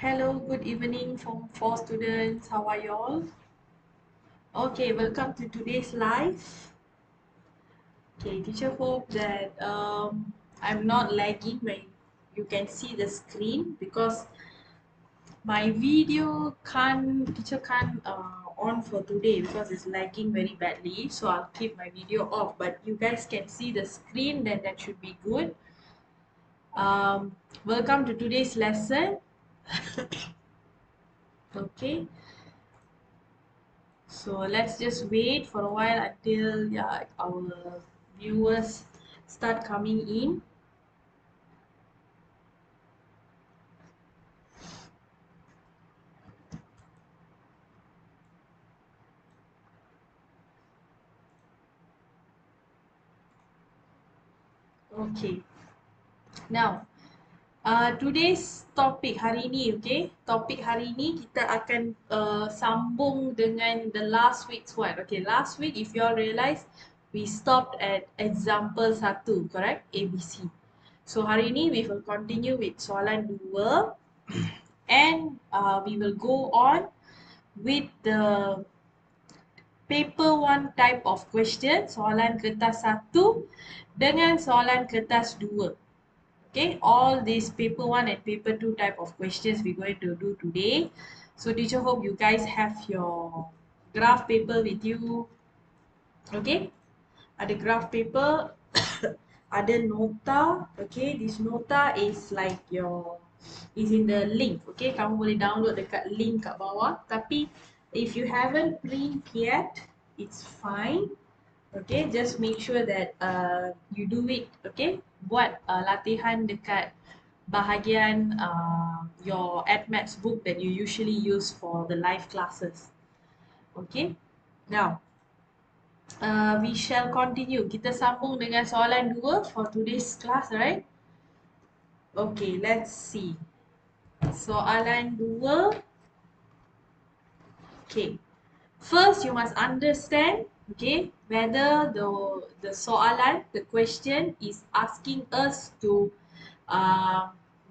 Hello, good evening Form 4 students. How are you all? Okay, welcome to today's live. Okay, teacher hope that I'm not lagging when you can see the screen because my video teacher can't on for today because it's lagging very badly. So I'll keep my video off, but you guys can see the screen, then that should be good. Welcome to today's lesson. Okay. So let's just wait for a while until our viewers start coming in. Okay. Now, today's topic hari ini, okay? Topik hari ini kita akan sambung dengan the last week's one. Okay, last week if you all realize we stopped at example 1, correct? ABC. So hari ini we will continue with soalan 2 and we will go on with the paper 1 type of question, soalan kertas 1 dengan soalan kertas 2. Okay, all these paper 1 and paper 2 type of questions we're going to do today. So teacher hope you guys have your graph paper with you. Okay, ada graph paper, ada nota. Okay, this nota is like is in the link. Okay, kamu boleh download dekat link kat bawah. Tapi if you haven't print yet, it's fine. Okay, just make sure that you do it. Okay, buat latihan dekat bahagian your AdMaths book that you usually use for the live classes. Okay, now we shall continue. Kita sambung dengan soalan 2 for today's class, right? Okay, let's see. Soalan 2. Okay. First, you must understand, okay, whether the soalan, the question is asking us to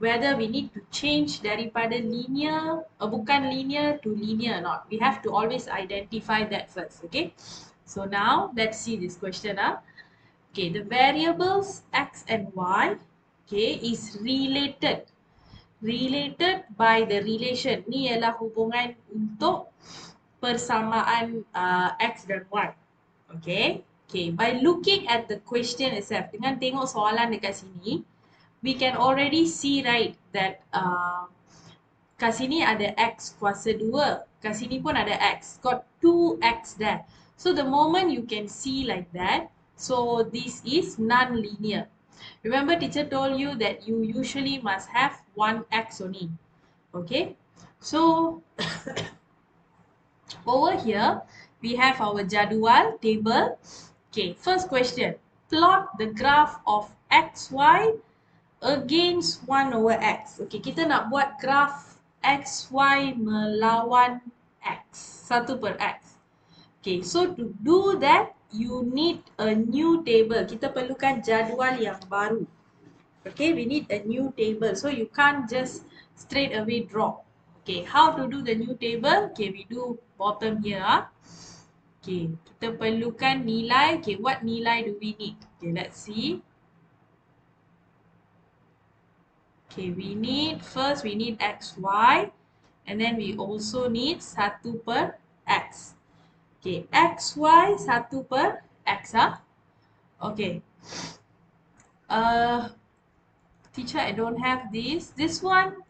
whether we need to change daripada linear, bukan linear to linear or not. We have to always identify that first, okay? So now, let's see this question. Okay, the variables x and y, okay, is related. Related by the relation. Ni ialah hubungan untuk persamaan x dan y. Okay. Okay. By looking at the question itself, dengan tengok soalan dekat sini, we can already see right that kat sini ada x kuasa 2. Kat sini pun ada x. Got 2x there. So the moment you can see like that, so this is non-linear. Remember teacher told you that you usually must have 1x only. Okay. So over here, we have our jadual table. Okay, first question. Plot the graph of xy against 1 over x. Okay, kita nak buat graph xy melawan x. 1 per x. Okay, so to do that, you need a new table. Kita perlukan jadual yang baru. Okay, we need a new table. So you can't just straight away draw. Okay, how to do the new table? Okay, we do bottom here. Okay, kita perlukan nilai. Okay, what nilai do we need? Okay, let's see. Okay, we need xy. And then we also need 1 per x. Okay, xy 1 per x. Okay. Teacher, I don't have this. This one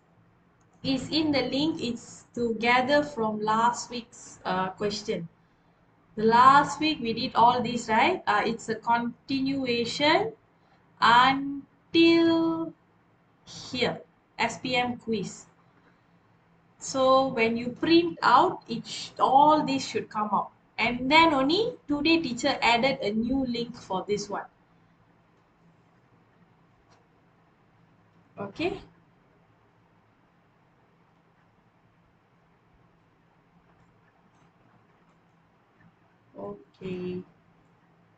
is in the link. It's together from last week's question. The last week we did all this, right? It's a continuation until here, SPM quiz. So when you print out, all this should come out. And then only today teacher added a new link for this one. Okay. Okay.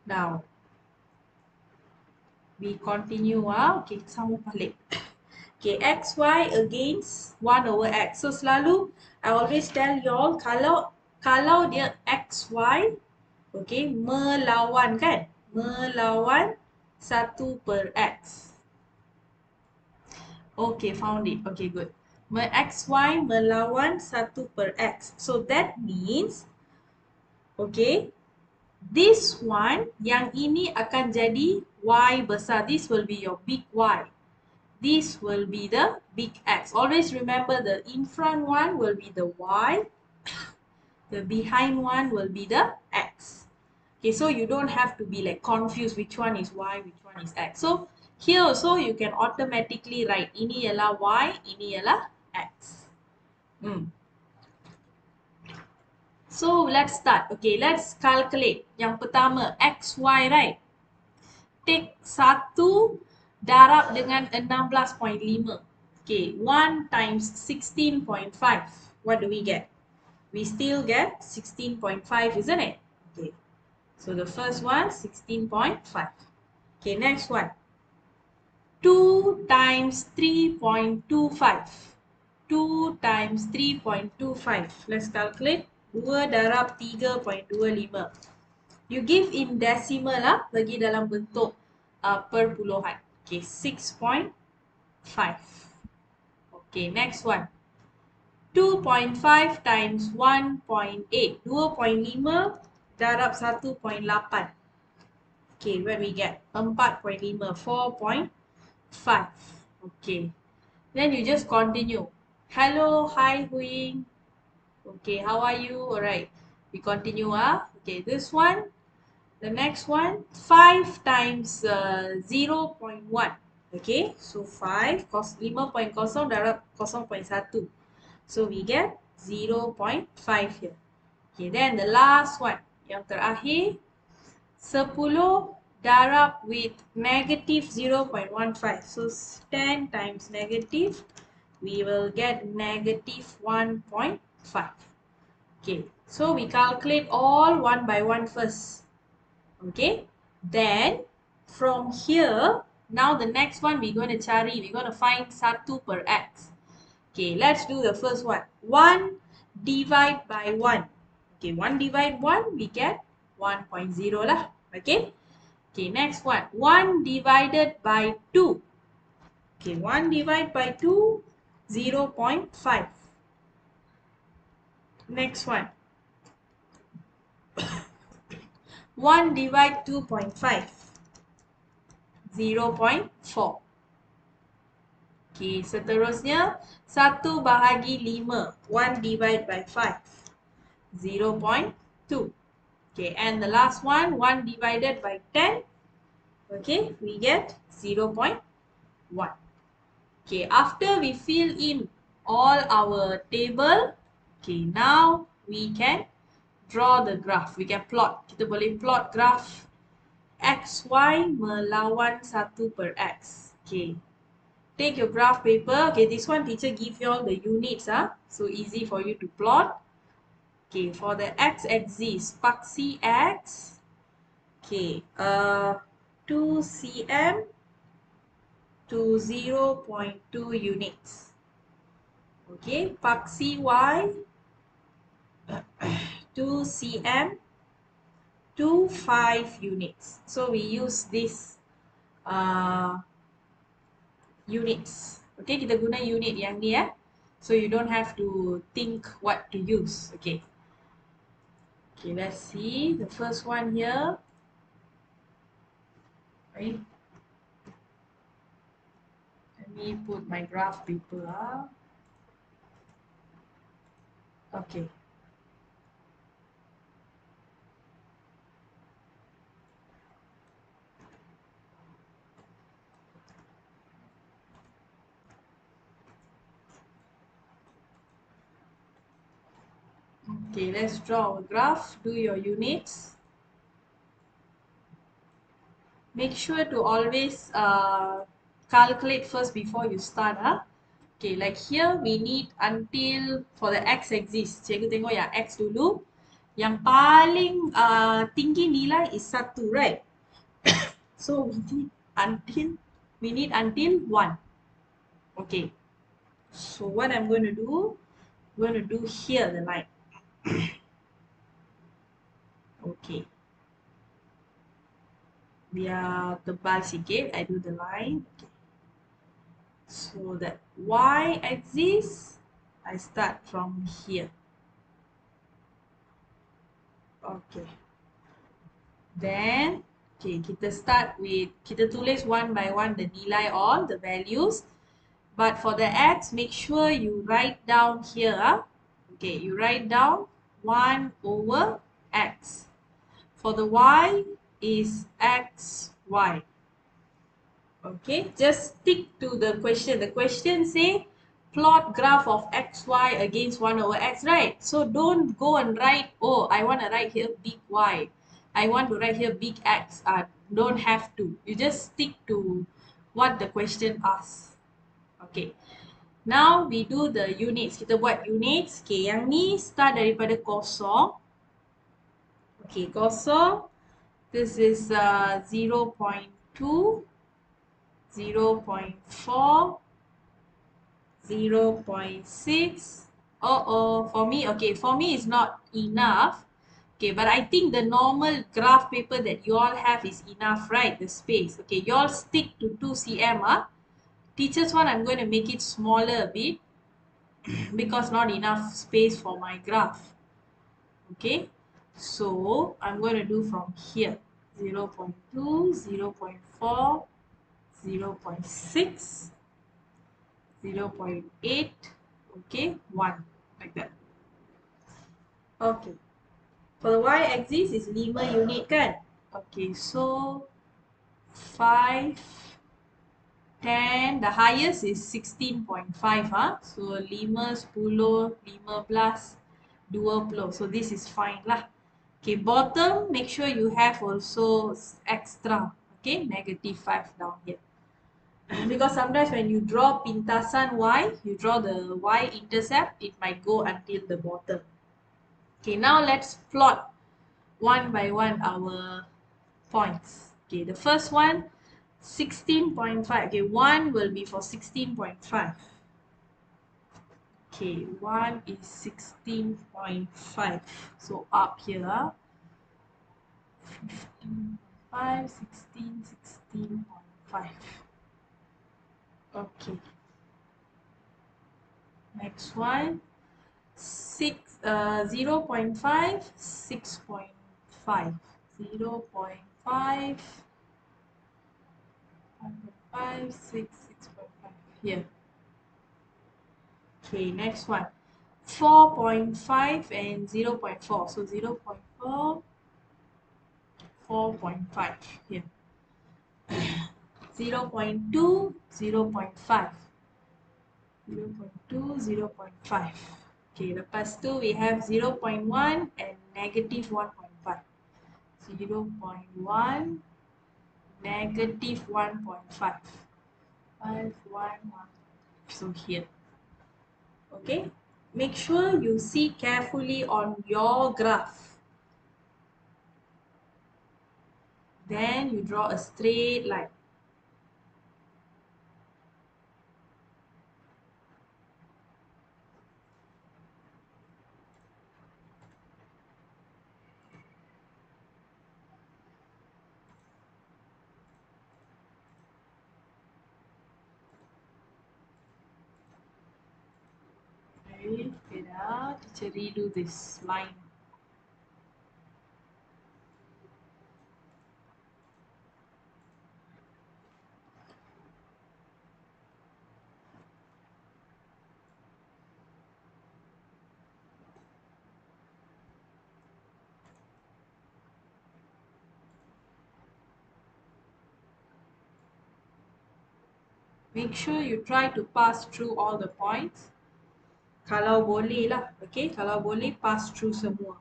Now we continue. Okay, sama balik. Okay, xy against 1 over x. So selalu I always tell y'all kalau dia xy, okay, melawan kan? Melawan 1 per x. Okay, found it. Okay, good. Xy melawan 1 per x. So that means, okay, this one, yang ini akan jadi y besar. This will be your big Y. This will be the big X. Always remember the in front one will be the Y. The behind one will be the X. Okay, so you don't have to be like confused which one is Y, which one is X. So here also you can automatically write ini ialah Y, ini ialah X. So let's start. Okay, let's calculate. Yang pertama, XY, right? Take 1 darab dengan 16.5. Okay, 1 times 16.5. What do we get? We still get 16.5, isn't it? Okay, so the first one, 16.5. Okay, next one. 2 times 3.25. 2 times 3.25. Let's calculate. 2 darab 3.25. You give in decimal lah, bagi dalam bentuk perpuluhan. Okay, 6.5. Okay, next one. 2.5 times 1.8. 2.5 darab 1.8. Okay, what we get? 4.5. 4.5. Okay. Then you just continue. Hello, hi Huing. Okay, how are you? Alright. We continue. Okay, this one. The next one, 5 times 0.1. Okay, so 5 cos 5.0 darab 0.1. So we get 0.5 here. Okay, then the last one, yang terakhir, 10 darab with negative 0.15. So 10 times negative, we will get negative 1.5. Okay, so we calculate all one by one first. Okay, then from here, now the next one we're going to find 1 per x. Okay, let's do the first one. 1 divide by 1. Okay, 1 divide 1, we get 1.0 lah. Okay, okay, next one. 1 divided by 2. Okay, 1 divided by 2, 0.5. Next one. 1 divide 2.5. 0.4. Okay, seterusnya 1 bahagi 5. 1 divide by 5. 0.2. Okay, and the last one, 1 divided by 10. Okay, we get 0.1. Okay, after we fill in all our table, okay, now we can draw the graph. We can plot. Kita boleh plot graph XY melawan 1 per X. Okay. Take your graph paper. Okay, this one teacher give you all the units. So easy for you to plot. Okay, for the x-axis, paksi X. Okay, 2 cm to 0.2 units. Okay, paksi Y, 2 cm to 5 units. So we use this units. Okay, kita guna unit yang ni So you don't have to think what to use. Okay. Okay, let's see the first one here. Right. Let me put my graph paper. Okay. Okay, let's draw a graph. Do your units. Make sure to always calculate first before you start. Okay, like here we need until for the x-axis. Cikgu tengok yang x dulu. Yang paling tinggi nilai is 1, right? So we need until 1. Okay, so what I'm going to do, I'm going to do here the line. Okay, biar tebal sikit, I do the line. Okay. So that y-axis, I start from here. Okay. Then, okay, kita start with, kita tulis one by one the nilai all, the values. But for the x, make sure you write down here. Okay, you write down 1 over x. For the y is xy. Okay, just stick to the question. The question say plot graph of xy against 1 over x, right? So don't go and write, oh, I want to write here big y. I want to write here big x. Don't have to. You just stick to what the question asks. Okay. Now we do the units. Kita buat units. Okay, yang ni start daripada kosong. Okay, kosong. This is 0.2, 0.4, 0.6. For me, okay, for me it's not enough. Okay, but I think the normal graph paper that you all have is enough, right? The space. Okay, you all stick to 2 cm. Teacher's one, I'm going to make it smaller a bit because not enough space for my graph. Okay, so I'm going to do from here 0.2, 0.4, 0.6, 0.8, okay, 1, like that. Okay, for the y-axis is 5 unit kan? Okay, so 5, 10, the highest is 16.5, so 5, 10, 15, 20. So this is fine lah. Okay, bottom, make sure you have also extra, okay, -5 down here. Because sometimes when you draw pintasan y, you draw the y-intercept, it might go until the bottom. Okay, now let's plot one by one our points. Okay, the first one, 16.5. Okay, 1 will be for 16.5. Okay, 1 is 16.5. So up here, 15.5, 16.5. Okay. Next one, 0.5, 6.5. 0.5, 1.5, 6.5. Here. Okay, next one. 4.5 and 0.4. So 0.4, 4.5 here. 0.2, 0.5. 0.2, 0.5. Okay, lepas tu we have 0.1 and negative 1.5. 0.1, negative 1.5. 5, 1, 1. So here. Okay, make sure you see carefully on your graph. Then you draw a straight line. Okay, teacher redo this line. Make sure you try to pass through all the points. Kalau boleh lah, okay? Kalau boleh, pass through semua.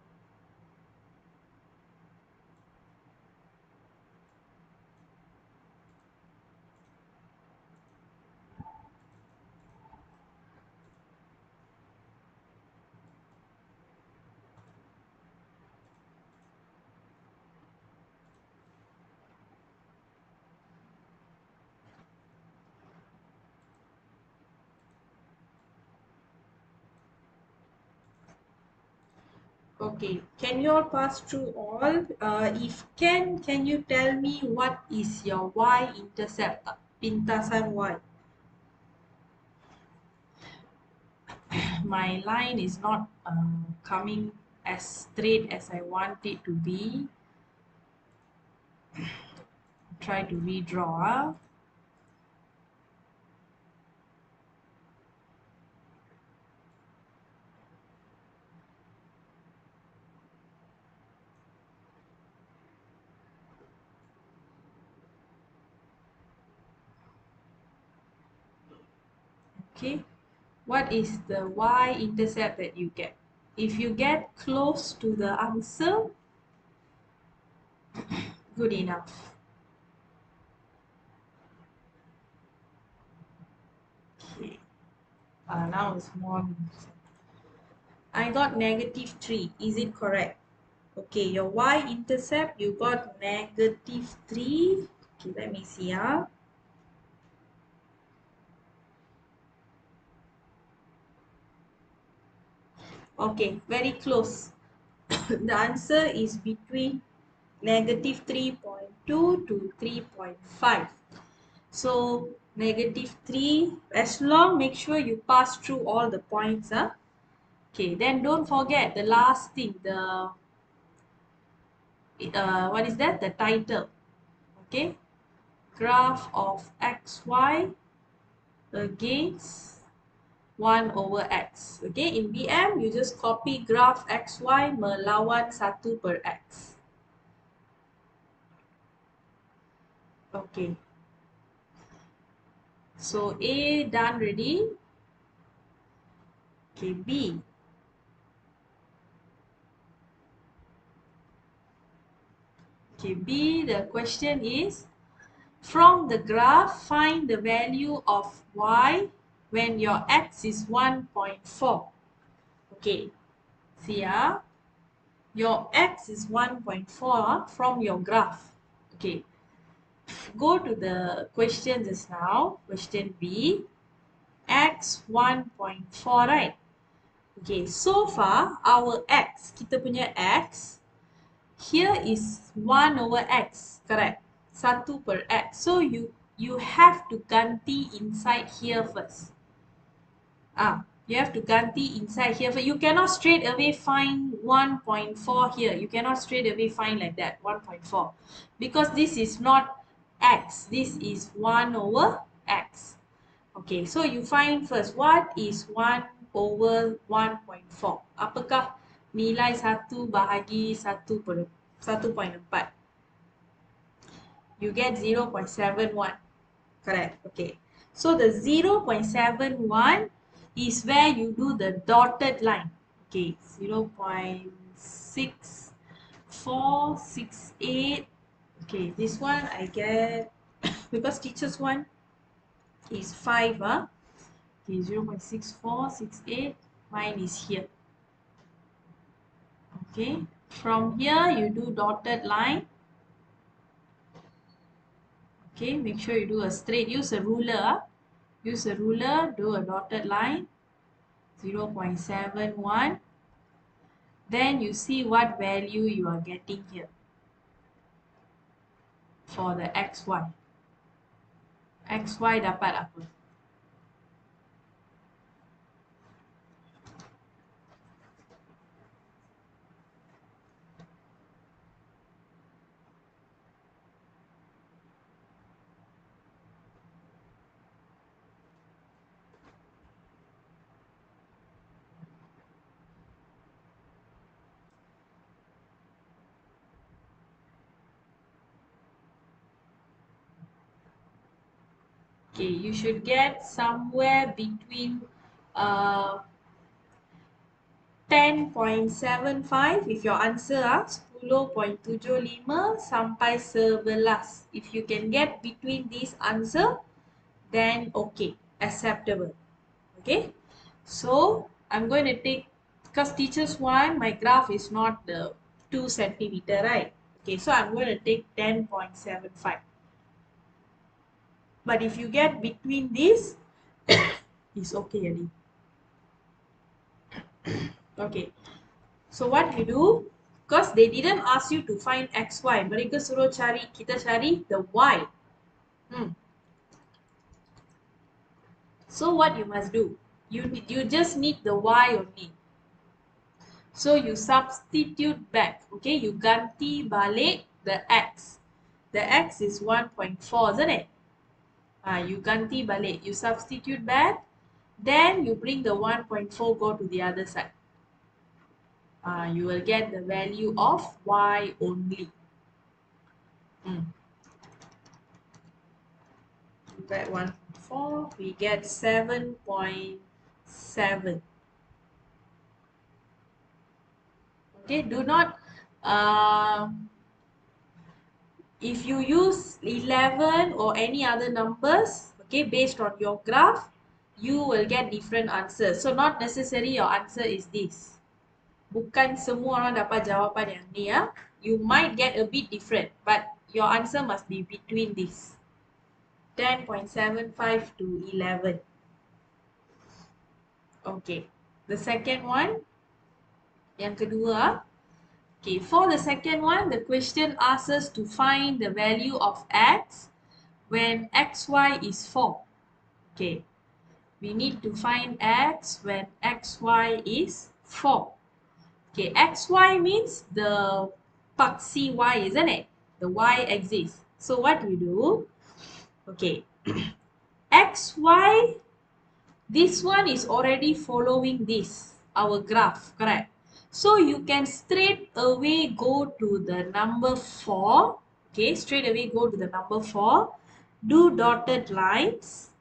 Okay, can you all pass through all? If can you tell me what is your y-intercept? Pintasan y. My line is not coming as straight as I want it to be. Try to redraw. Okay, what is the y-intercept that you get? If you get close to the answer, good enough. Okay, now it's more. I got -3. Is it correct? Okay, your y-intercept, you got -3. Okay, let me see. Okay, very close. The answer is between -3.2 to 3.5. So -3, as long make sure you pass through all the points. Okay, then don't forget the last thing, the what is that? The title. Okay, graph of xy against 1 over x. Okay, in BM, you just copy graph xy melawan 1 per x. Okay. So A done already. Okay, B. Okay, B, the question is, from the graph, find the value of y when your x is 1.4. Okay, see, your x is 1.4 from your graph. Okay, go to the question just now, question B, x 1.4, right? Okay, so far our x, kita punya x, here is 1 over x, correct? 1 per x. So you have to ganti inside here first. You have to ganti inside here. You cannot straight away find 1.4 here. You cannot straight away find like that, 1.4. Because this is not x. This is 1 over x. Okay, so you find first, what is 1 over 1.4? Apakah nilai 1 bahagi 1/4? You get 0.71. Correct. Okay. So the 0.71 is where you do the dotted line. Okay, 0.6468. Okay, this one I get because teachers one is 5. Okay, 0.6468. Mine is here. Okay, from here you do dotted line. Okay, make sure you do a straight, use a ruler. Use a ruler, do a dotted line, 0.71. Then you see what value you are getting here for the xy. Xy dapat apa? Okay, you should get somewhere between 10.75 if your answer 10.75 sampai 11. If you can get between this answer, then okay, acceptable. Okay, so I'm going to take, because teachers one, my graph is not the 2 centimeter, right? Okay, so I'm going to take 10.75. But if you get between these, it's okay already. Okay, So what you do, because they didn't ask you to find xy, mereka suruh kita cari the y. So what you must do, you just need the y only. So you substitute back, okay? You ganti balik the x. The x is 1.4, isn't it? You ganti balik. You substitute back. Then you bring the 1.4 go to the other side. You will get the value of y only. That 1.4, we get 7.7. Okay, do not if you use 11 or any other numbers, okay, based on your graph, you will get different answers. So not necessary your answer is this. Bukan semua orang dapat jawapan yang ni ya. You might get a bit different, but your answer must be between this. 10.75 to 11. Okay. The second one, yang kedua. Okay, for the second one, the question asks us to find the value of x when xy is 4. Okay, we need to find x when xy is 4. Okay, xy means the paksi y, isn't it? The y axis. So what we do? Okay, xy, this one is already following this, our graph, correct? So you can straight away go to the number 4. Okay, straight away go to the number 4. Do dotted lines.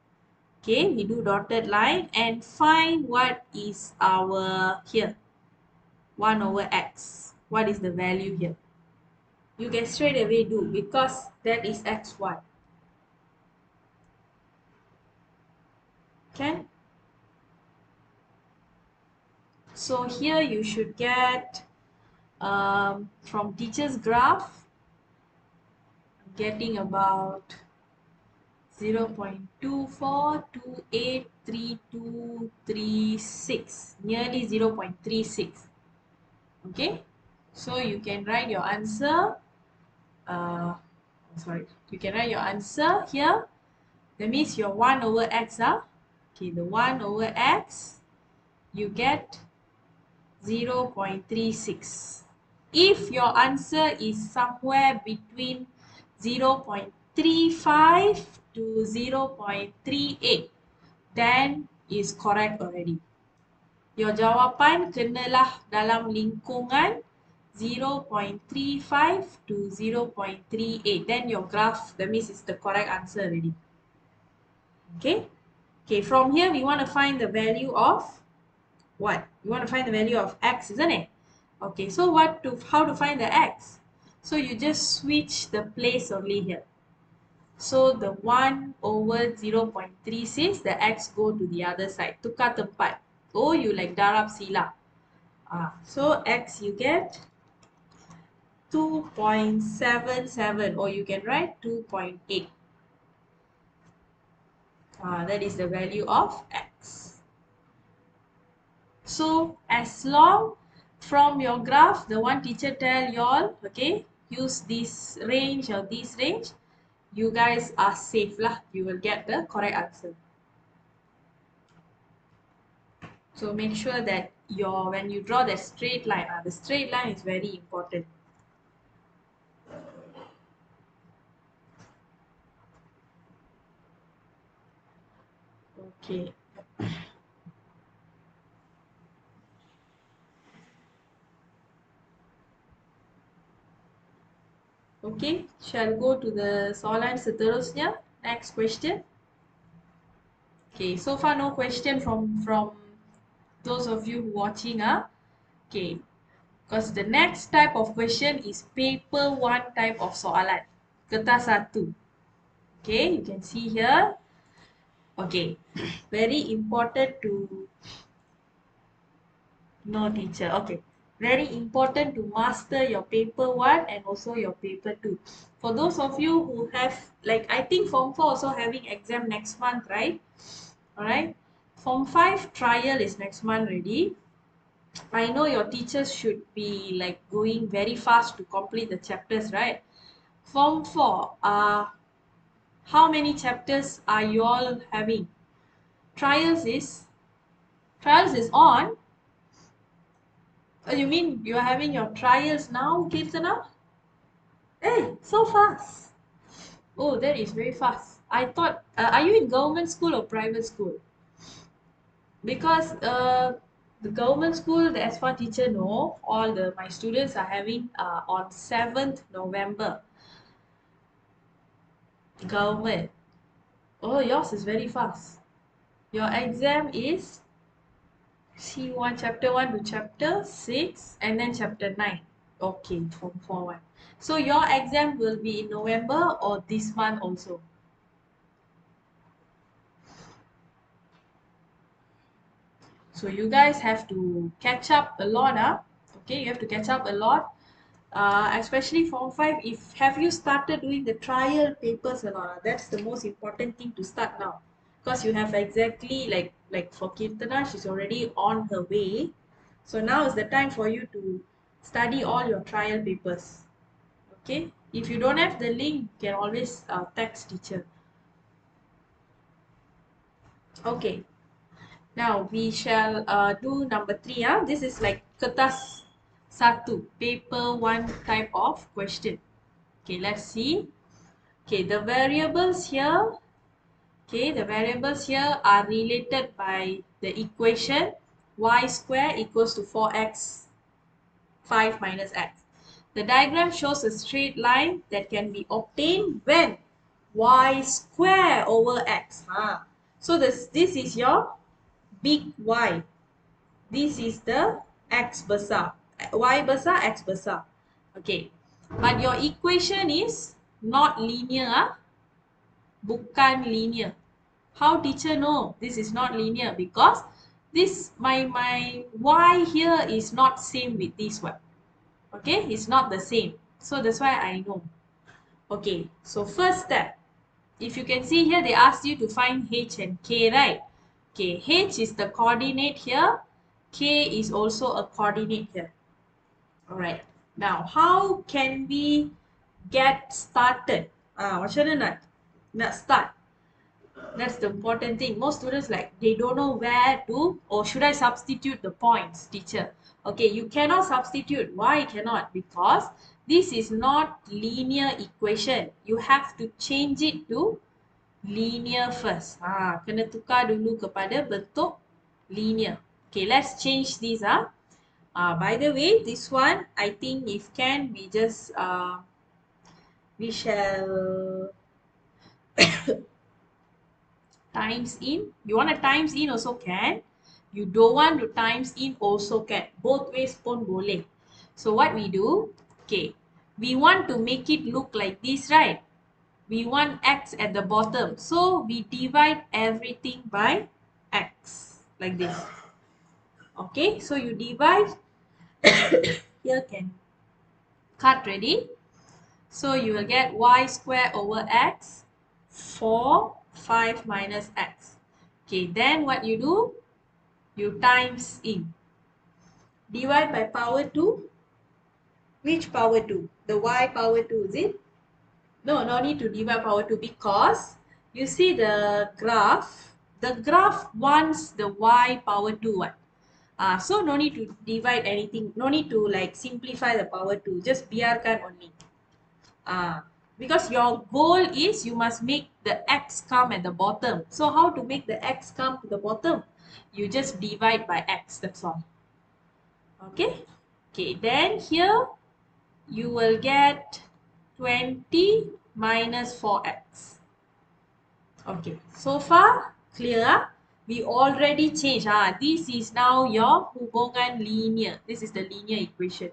Okay, we do dotted line and find what is our here. 1 over x. What is the value here? You can straight away do because that is xy. Okay? So here you should get from teacher's graph, getting about 0.24283236, nearly 0.36. Okay, so you can write your answer. You can write your answer here. That means your 1 over x. Okay, the 1 over x, you get 0.36. If your answer is somewhere between 0.35 to 0.38, then is correct already. Your jawapan kenalah dalam lingkungan 0.35 to 0.38. Then your graph, that means it's the correct answer already. Okay? Okay, from here we want to find the value of what? We want to find the value of x, isn't it? Okay, so how to find the x? So you just switch the place only here. So the 1 over 0.36, the x go to the other side. Tukar tempat. Oh, you like darab sila. So x you get 2.77, or you can write 2.8. That is the value of x. So as long from your graph, the one teacher tell y'all, okay, use this range or this range, you guys are safe lah. You will get the correct answer. So make sure that when you draw the straight line, the straight line is very important. Okay. Okay, shall go to the soalan seterusnya. Next question. Okay, so far no question from those of you watching. Okay, because the next type of question is paper 1 type of soalan. Kertas 1. Okay, you can see here. Okay, very important to no teacher. Okay, very important to master your paper 1 and also your paper 2. For those of you who have, like, I think Form 4 also having exam next month, right? Alright. Form 5 trial is next month already. I know your teachers should be like going very fast to complete the chapters, right? Form 4, how many chapters are you all having? Trials is on. You mean you are having your trials now, Kirtana? Hey, so fast. Oh, that is very fast. I thought, are you in government school or private school? Because the government school, the S1 teacher know all the my students are having on 7th November. Government. Oh, yours is very fast. Your exam is C1 chapter 1 to chapter 6 and then chapter 9. Okay, from 4 1. So your exam will be in November or this month also? So you guys have to catch up a lot, okay, you have to catch up a lot, especially form 5. If have you started doing the trial papers or not? That's the most important thing to start now, because you have exactly like for Kirtana, she's already on her way. So now is the time for you to study all your trial papers. Okay, if you don't have the link, you can always text teacher. Okay, now we shall do number 3. This is like kertas satu, paper 1 type of question. Okay, let's see. Okay, the variables here. Okay, the variables here are related by the equation y square equals to 4x 5 minus x. The diagram shows a straight line that can be obtained when y square over x. So this is your big Y. This is the X besar. Y besar, X besar. Okay. But your equation is not linear. Bukan linear. How teacher know this is not linear? Because this my Y here is not same with this one. Okay, it's not the same. So that's why I know. Okay, so first step. If you can see here, they asked you to find H and K, right? Okay, H is the coordinate here. K is also a coordinate here. All right. Now, how can we get started? Macam mana nak start? That's the important thing. Most students they don't know where to, or should I substitute the points, teacher? Okay, you cannot substitute. Why cannot? Because this is not linear equation. You have to change it to linear first. Kena tukar dulu kepada bentuk linear. Okay, let's change this. By the way, this one, I think if can, we shall times in. You want to times in also can. You don't want to times in also can. Both ways pun boleh. So what we do, okay, we want to make it look like this, right? We want x at the bottom. So we divide everything by x like this. Okay, so you divide. Here can cut ready. So you will get y square over x 4 5 minus x. Okay, then what you do? You times in. Divide by power 2. Which power 2? The y power 2, is it? No need to divide power 2 because you see the graph. The graph wants the y power 2 one. So no need to divide anything. No need to simplify the power 2. Just biarkan only. Because your goal is you must make the x come at the bottom. So how to make the x come to the bottom? You just divide by x, that's all. Okay, then here you will get 20 minus 4x. Okay, so far clear. We already changed. This is now your hubungan linear. This is the linear equation.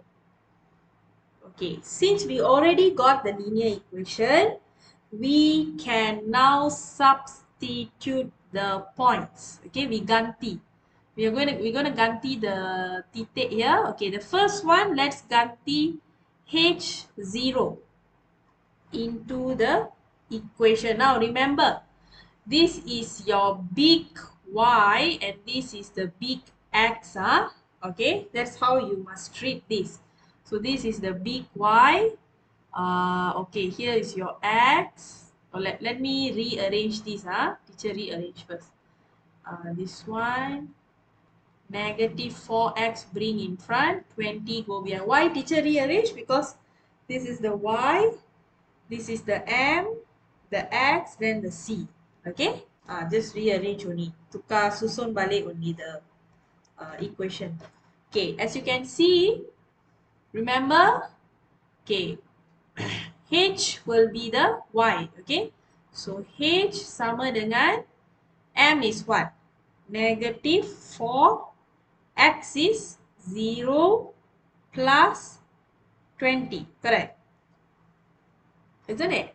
Okay, since we already got the linear equation, we can now substitute the points. Okay, we ganti. We're gonna ganti the titik here. Okay, the first one, let's ganti H0 into the equation. Now remember, this is your big Y and this is the big X. Okay, that's how you must treat this. So this is the big Y. Okay, here is your X. Let me rearrange this. Teacher rearrange first. This one, negative 4x bring in front, 20 go behind. Why teacher rearrange? Because this is the Y, this is the M, the X, then the C. Okay, just rearrange only. Tukar susun balik only the equation. Okay, as you can see, remember, okay, H will be the Y. Okay, so H sama dengan M is what? Negative 4, X is 0 plus 20, correct? Isn't it?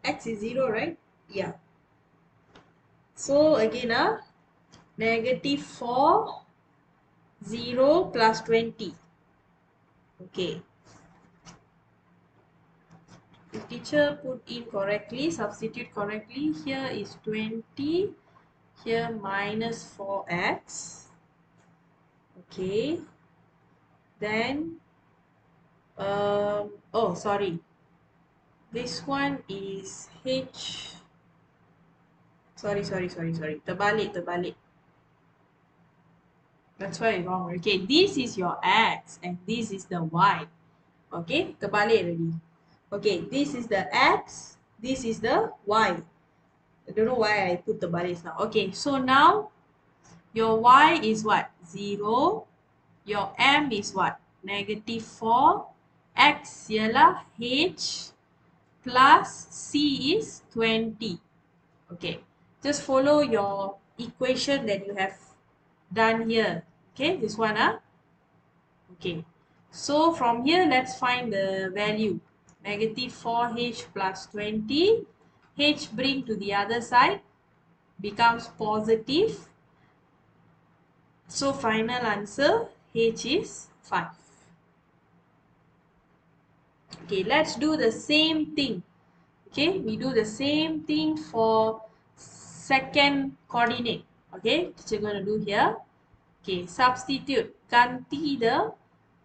X is 0, right? Yeah. So again, negative 4, 0 plus 20. Okay. If teacher put in correctly, substitute correctly, here is 20, here minus 4x. Okay. Then, oh, sorry. This one is H. Sorry. Terbalik. That's why it's wrong. Okay, this is your X and this is the Y. Okay, terbalik already. Okay, this is the X, this is the Y. I don't know why I put terbalik now. Okay, so now your Y is what? 0. Your M is what? Negative 4. X ialah H plus C is 20. Okay, just follow your equation that you have done here. Okay, this one. Okay, so from here, let's find the value. Negative 4H plus 20. H bring to the other side, becomes positive. So final answer, H is 5. Okay, let's do the same thing. Okay, we do the same thing for second coordinate. Okay, teacher going to do here. Okay, substitute. Ganti the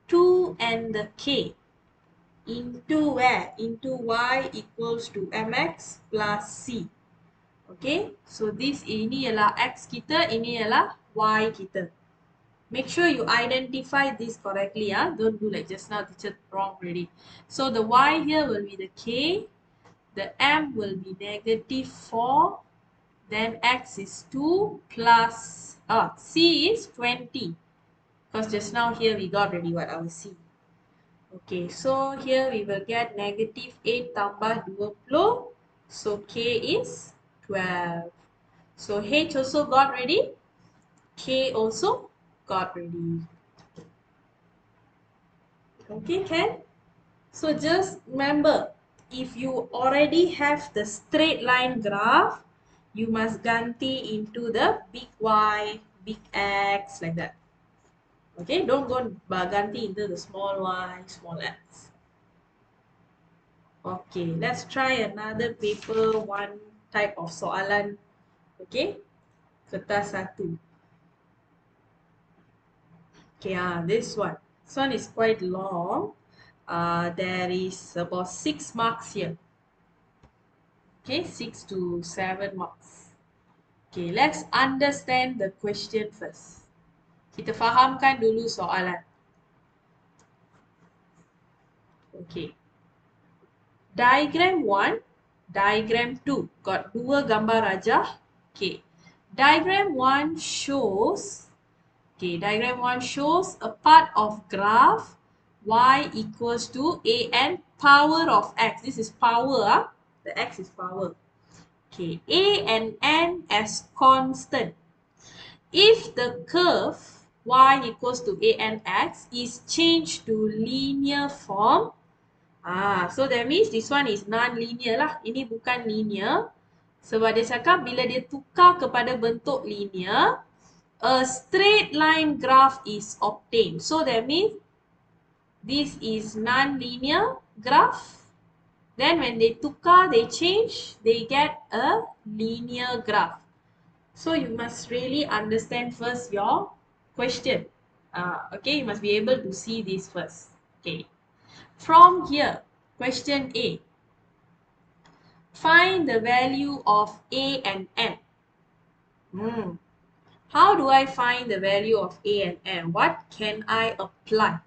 2 and the K. Into where? Into Y equals to mx plus c. Okay, so this ini ialah X kita, ini ialah Y kita. Make sure you identify this correctly. Don't do like just now, teacher wrong already. So the Y here will be the K, the M will be negative 4, then X is 2 plus, C is 20. Because just now here we got already what our C. Okay, so here we will get negative 8 tambah 20. So K is 12. So H also got ready. K also got ready. Okay, Ken? So just remember, if you already have the straight line graph, you must ganti into the big Y, big X, like that. Okay, don't go ganti into the small y, small x. Okay, let's try another paper, one type of soalan. Okay, kertas 1. Okay, this one. This one is quite long. There is about 6 marks here. Okay, 6 to 7 marks. Okay, let's understand the question first. Kita fahamkan dulu soalan. Okay. Diagram 1, diagram 2. Got 2 gambar rajah. Okay. Diagram 1 shows, a part of graph y equals to an power of x. This is power. The x is power. Okay. A and n as constant. If the curve y equals to a n x is changed to linear form, so that means this one is non-linear lah. Ini bukan linear. Sebab dia cakap bila dia tukar kepada bentuk linear, a straight line graph is obtained. So that means this is non-linear graph. Then when they tukar, they change, they get a linear graph. So you must really understand first your question. Okay, you must be able to see this first. Okay. From here, question A. Find the value of A and N. How do I find the value of A and N? What can I apply?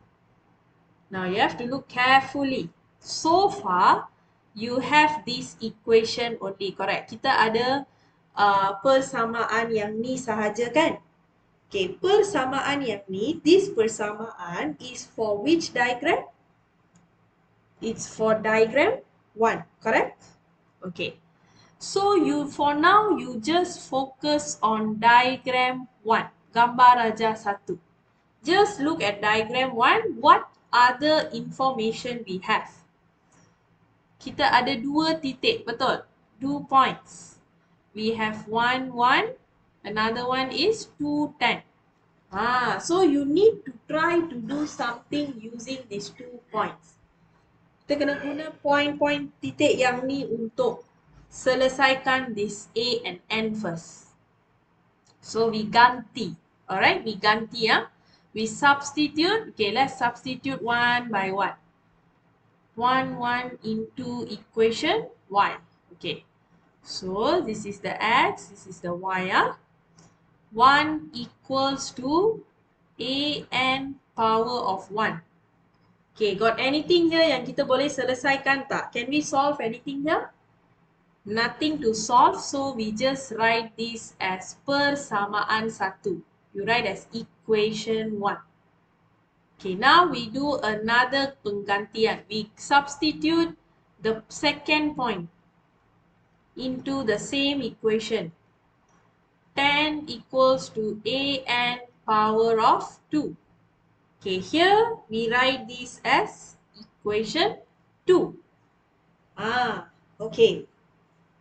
Now you have to look carefully. So far, you have this equation only, correct? Kita ada persamaan yang ni sahaja kan? Okay, persamaan yang ni, this persamaan is for which diagram? It's for diagram 1, correct? Okay. So for now you just focus on diagram 1, gambar raja 1. Just look at diagram 1, what other information we have? Kita ada 2 titik, betul? 2 points. We have 1, 1, another one is 2, 10. So you need to try to do something using these 2 points. Kita kena guna point-point titik yang ni untuk selesaikan this A and N first. So we ganti. Alright, we ganti ya. We substitute. Okay, let's substitute one by one. 1, 1 into equation y. Okay. So this is the x, this is the y. 1 equals to A n power of 1. Okay, got anything here yang kita boleh selesaikan tak? Can we solve anything here? Nothing to solve, so we just write this as persamaan 1. You write as equation 1. Okay, now we do another penggantian. We substitute the second point into the same equation. 10 equals to A n power of 2. Okay, here we write this as equation 2. Okay.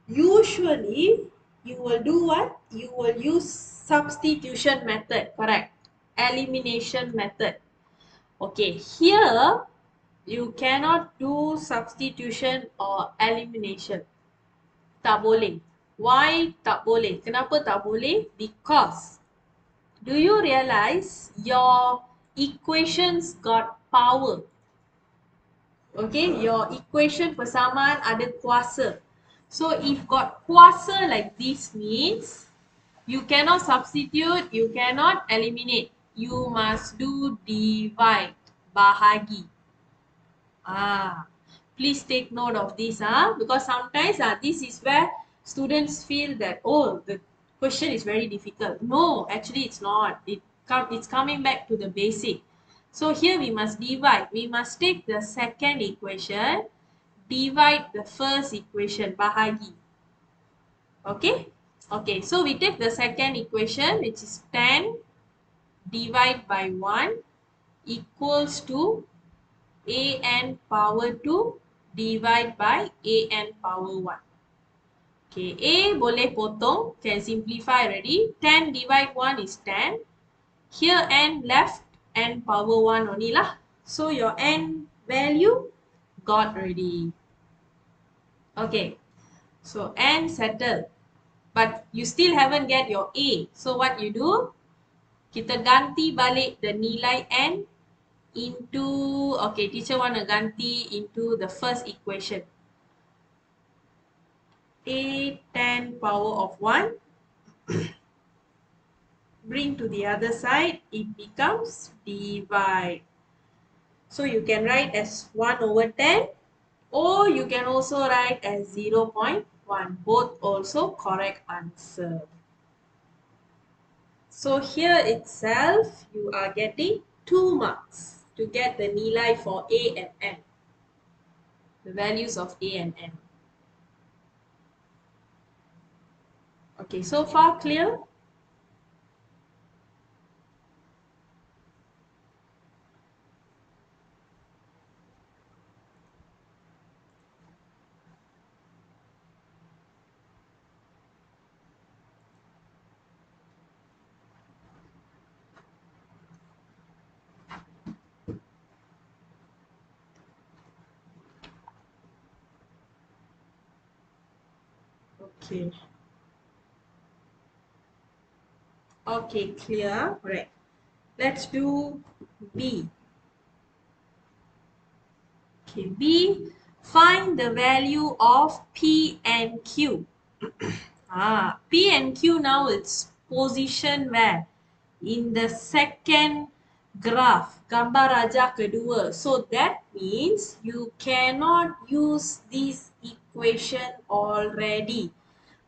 Usually, you will do what? You will use substitution method, correct? Elimination method. Okay, here you cannot do substitution or elimination. Tak boleh. Why tak boleh? Kenapa tak boleh? Because do you realize your equations got power? Okay, your equation persamaan ada kuasa. So if got kuasa like this means you cannot substitute, you cannot eliminate. You must do divide, bahagi. Please take note of this because sometimes this is where students feel that, oh, the question is very difficult. No, actually it's not. It's coming back to the basic. So here we must divide. We must take the second equation, divide the first equation, bahagi. Okay? Okay, so we take the second equation, which is 10 divided by 1 equals to A n power 2 divided by A n power 1. Okay, A boleh potong, can simplify already. 10 divided 1 is 10. Here n left, n power 1 only lah. So your n value got already. Okay, so n settled. But you still haven't get your A. So what you do? Kita ganti balik the nilai n into, okay, teacher want to ganti into the first equation. A 10 power of 1. Bring to the other side, it becomes divide. So you can write as 1 over 10 or you can also write as 0.1. Both also correct answer. So here itself, you are getting 2 marks to get the nilai for A and N. The values of A and N. Okay, so far clear? Okay. Okay, clear. Right. Let's do B. Okay, B, find the value of P and Q. P and Q now it's position where? In the second graph, gambar rajah kedua. So that means you cannot use this equation already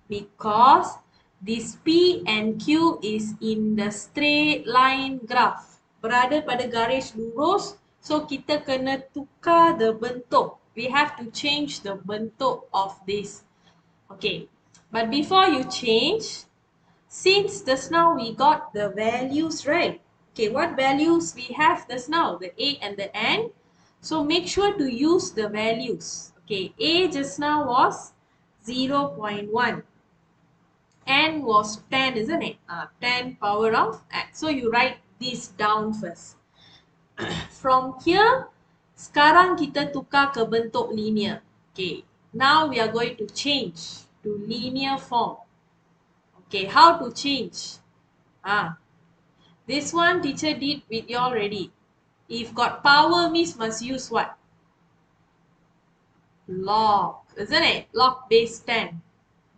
because this P and Q is in the straight line graph. Berada pada garis lurus, so kita kena tukar the bentuk. We have to change the bentuk of this. Okay, but before you change, since just now we got the values right. Okay, what values we have just now? The A and the N. So make sure to use the values. Okay, A just now was 0.1. N was 10, isn't it? 10 power of X. So you write this down first. From here, sekarang kita tukar ke bentuk linear. Okay, now we are going to change to linear form. Okay, how to change? This one teacher did with you already. If got power means must use what? Log, isn't it? Log base 10.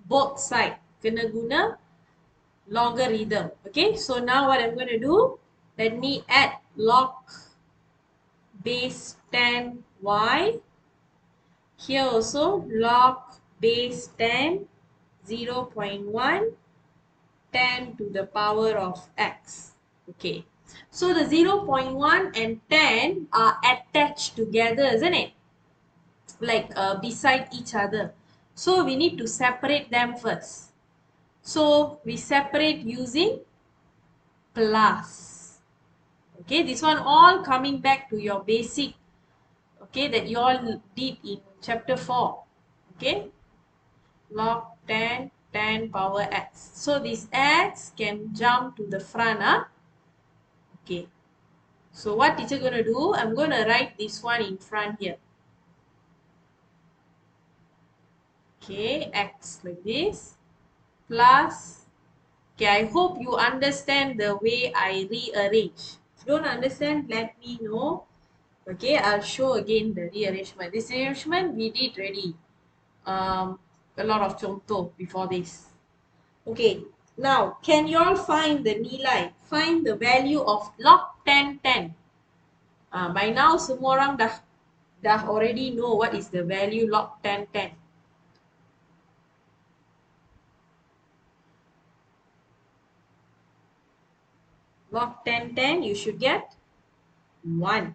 Both side. Kena guna logarithm. Okay, so now what I'm going to do, let me add log base 10y. Here also log base 10, 0.1, 10 to the power of x. Okay, so the 0.1 and 10 are attached together, isn't it? Like beside each other. So we need to separate them first. So we separate using plus. Okay, this one all coming back to your basic, okay, that you all did in chapter 4. Okay, log 10, 10 power x. So this x can jump to the front. Okay, so what teacher going to do? I'm going to write this one in front here. Okay, x like this plus. Okay, I hope you understand the way I rearrange. If you don't understand, let me know. Okay, I'll show again the rearrangement. This rearrangement we did already. A lot of contoh before this. Okay, now can you all find the nilai? Find the value of log 10, 10. By now semua orang dah already know what is the value log 10, 10. Log 10, 10, you should get 1.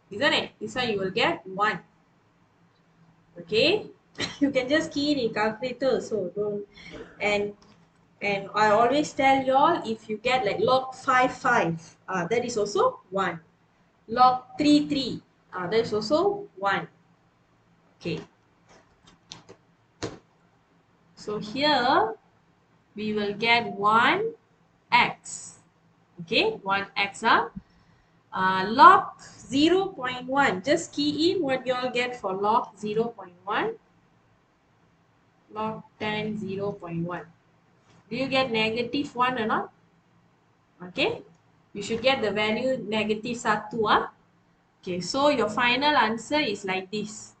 Isn't it? This one you will get 1. Okay, you can just key in calculator, so don't. And I always tell y'all, if you get like log 5, 5, that is also 1. Log 3, 3, that is also 1. Okay, so here we will get 1x. Okay, 1x. Log 0.1, just key in what you all get for log 0.1. Log 10, 0.1. Do you get negative 1 or not? Okay, you should get the value negative 1. Okay, so your final answer is like this,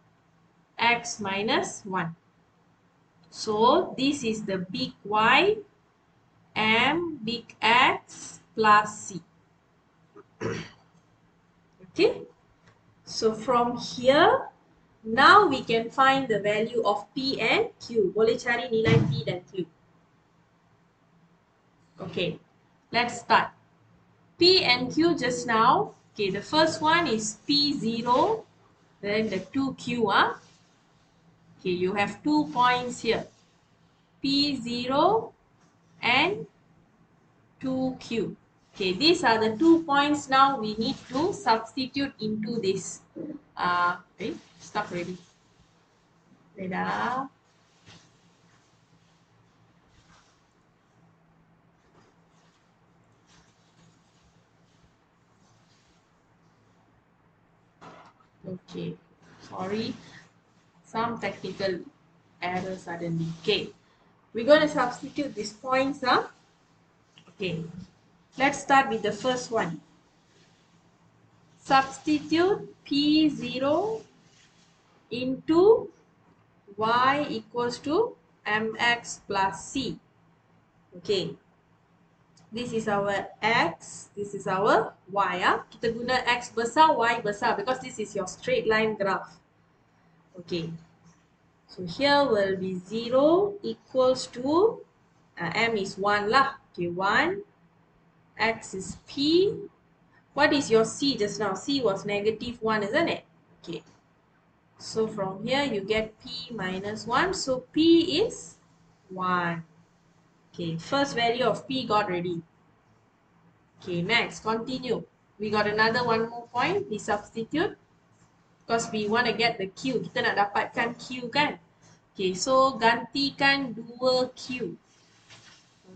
x minus 1. So this is the big Y, M, big X plus C. Okay, so from here, now we can find the value of P and Q. Boleh cari nilai P dan Q. Okay, let's start. P and Q just now. Okay, the first one is P0, then the 2Q. Okay, you have 2 points here. P0 and 2Q. Okay, these are the 2 points now we need to substitute into this. Stop already. Wait. Okay, sorry. Some technical error suddenly. Okay, we're going to substitute these points. Okay, let's start with the first one. substitute P0 into y equals to mx plus c. Okay, this is our x, this is our y. Kita guna x besar, y besar because this is your straight line graph. Okay, so here will be 0 equals to m is 1 lah. Okay, 1, x is p. What is your c just now? C was negative 1, isn't it? Okay, so from here you get p minus 1. So p is 1. Okay, first value of p got ready. Okay, next, continue. We got another one more point. We substitute because we want to get the q. Kita nak dapatkan q kan? Okay, so gantikan 2q.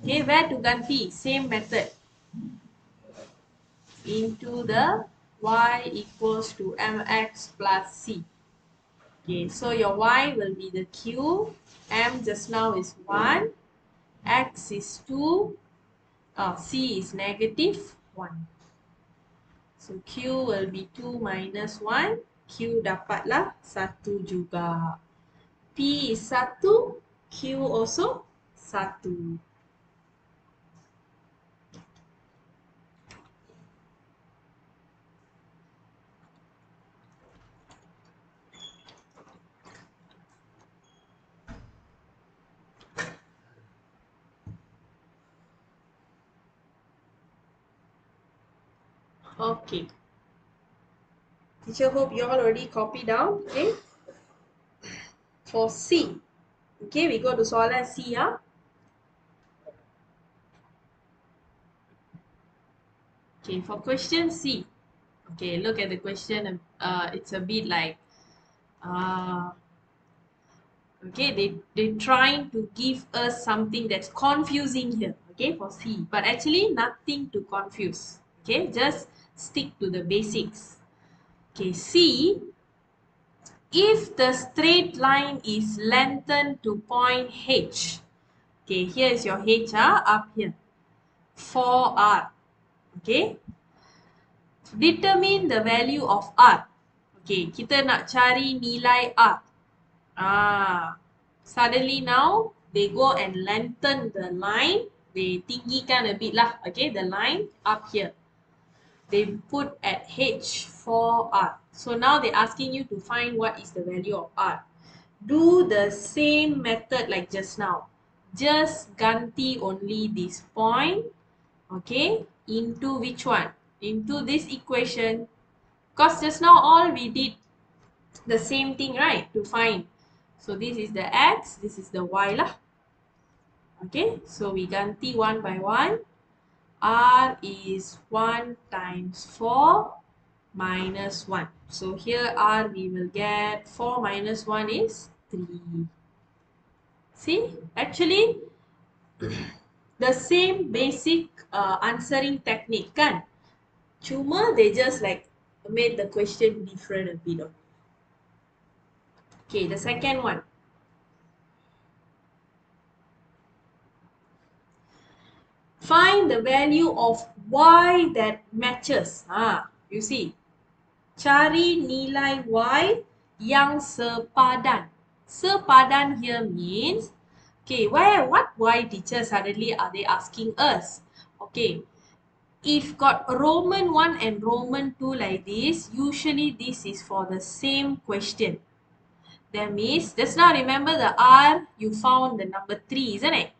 Okay, where to ganti? Same method. Into the y equals to mx plus c. Okay, so your y will be the q. M just now is 1. X is 2. C is negative 1. So Q will be 2 minus 1. Q dapatlah 1 juga. P is 1. Q also 1. Okay. Teacher hope you all already copied down. Okay. For C. Okay, we go to soalan C. Okay, for question C. Okay, look at the question. It's a bit like okay, they're trying to give us something that's confusing here, okay, for C. But actually nothing to confuse. Okay, just stick to the basics. Okay, C, if the straight line is lengthened to point H. Okay, here is your H up here. 4R. Okay. Determine the value of R. Okay, kita nak cari nilai R. Suddenly now they go and lengthen the line. They tinggikan a bit lah. Okay, the line up here. They put at H for R. So now they're asking you to find what is the value of R. Do the same method like just now. Just ganti only this point. Okay, into which one? Into this equation. Because just now all we did the same thing, right? To find. So this is the x, this is the y lah. Okay, so we ganti one by one. R is 1 times 4 minus 1. So here R we will get 4 minus 1 is 3. See, actually the same basic answering technique kan. Cuma they just like made the question different a bit. Okay, the second one. Find the value of y that matches. You see. Cari nilai y yang sepadan. Sepadan here means, okay, what y teacher suddenly are they asking us? Okay, if got Roman 1 and Roman 2 like this, usually this is for the same question. That means, just now remember the R, you found the number 3, isn't it?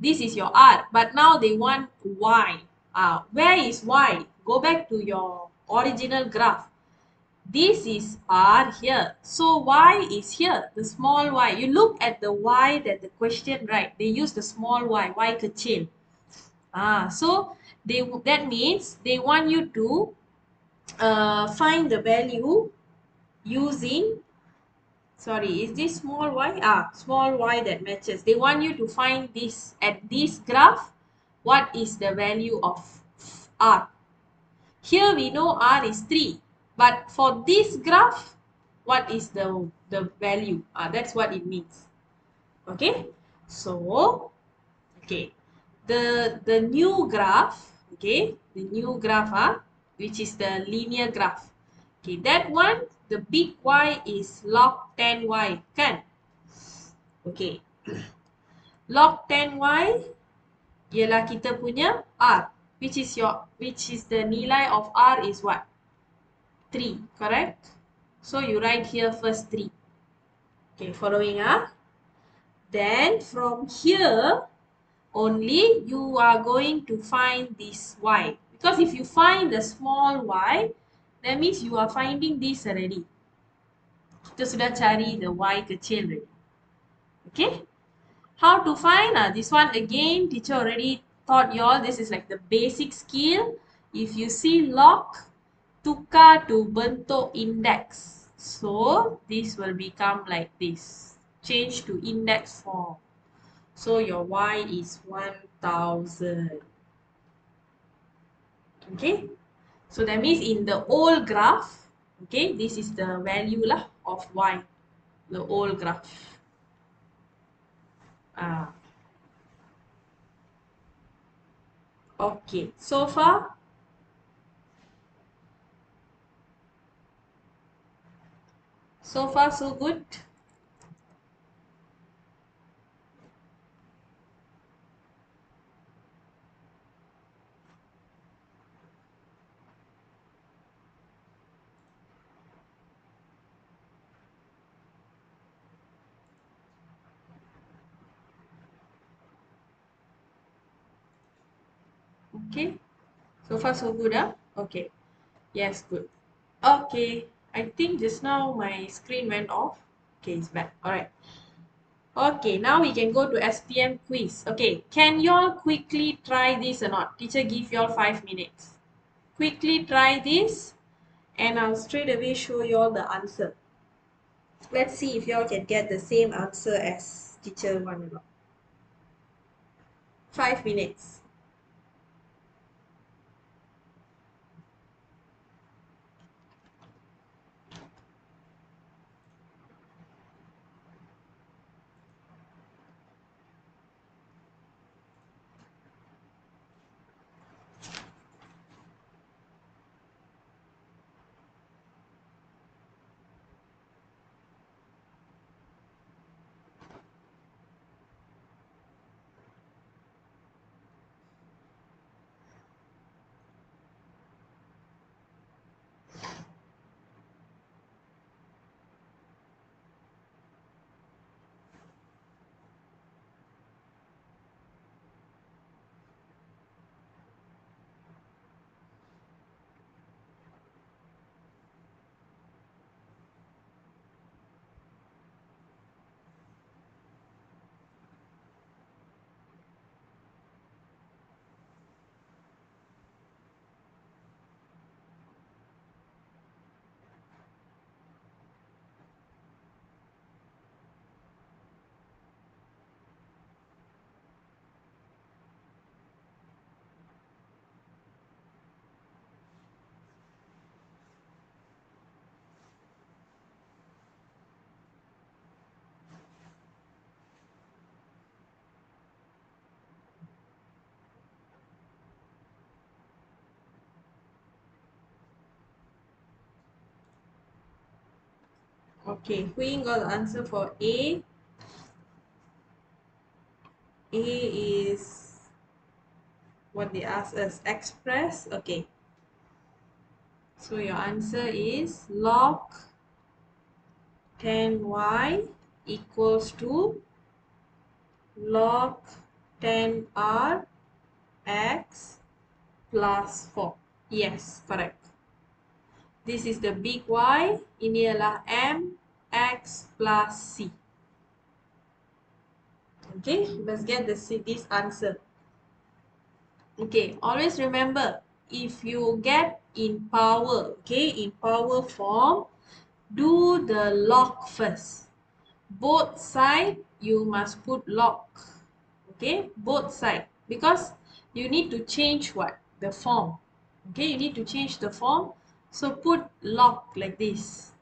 This is your R, but now they want Y. Where is Y? Go back to your original graph. This is R here. So Y is here, the small y. You look at the Y that the question, right? They use the small y, Y kecil. So that means they want you to find the value using, sorry, is this small y? Small y that matches. They want you to find this at this graph. What is the value of R? Here we know R is 3. But for this graph, what is the value? That's what it means. Okay. So, okay. The new graph, okay, the new graph, which is the linear graph. Okay, that one, the big Y is log 10Y, kan? Okay, log 10Y ialah kita punya R, which is the nilai of R is what? 3, correct? So you write here first 3. Okay, following Then from here only you are going to find this Y. Because if you find the small y, that means you are finding this already. Kita sudah cari the Y kecil already. Okay? How to find? This one again, teacher already taught you all. This is like the basic skill. If you see log, tukar to bentuk index. So this will become like this. Change to index form. So your Y is 1000. Okay? So that means in the old graph, okay, this is the value lah of Y. The old graph. Okay, so far so good. Okay, so far so good, okay, yes, good. Okay, I think just now my screen went off. Okay, it's back. All right. Okay, now we can go to SPM quiz. Okay, can you all quickly try this or not? Teacher give you all 5 minutes. Quickly try this and I'll straight away show you all the answer. Let's see if you all can get the same answer as teacher one or not. 5 minutes. Okay, who got the answer for A? A is what they asked us, express. Okay. So your answer is log 10y equals to log 10r x plus 4. Yes, correct. This is the big Y. Ini adalah m x plus c. Okay, let's get this answer. Okay, always remember, if you get in power, okay, in power form, do the log first. Both side you must put log. Okay, both side, because you need to change what? The form. Okay, you need to change the form. So put log like this.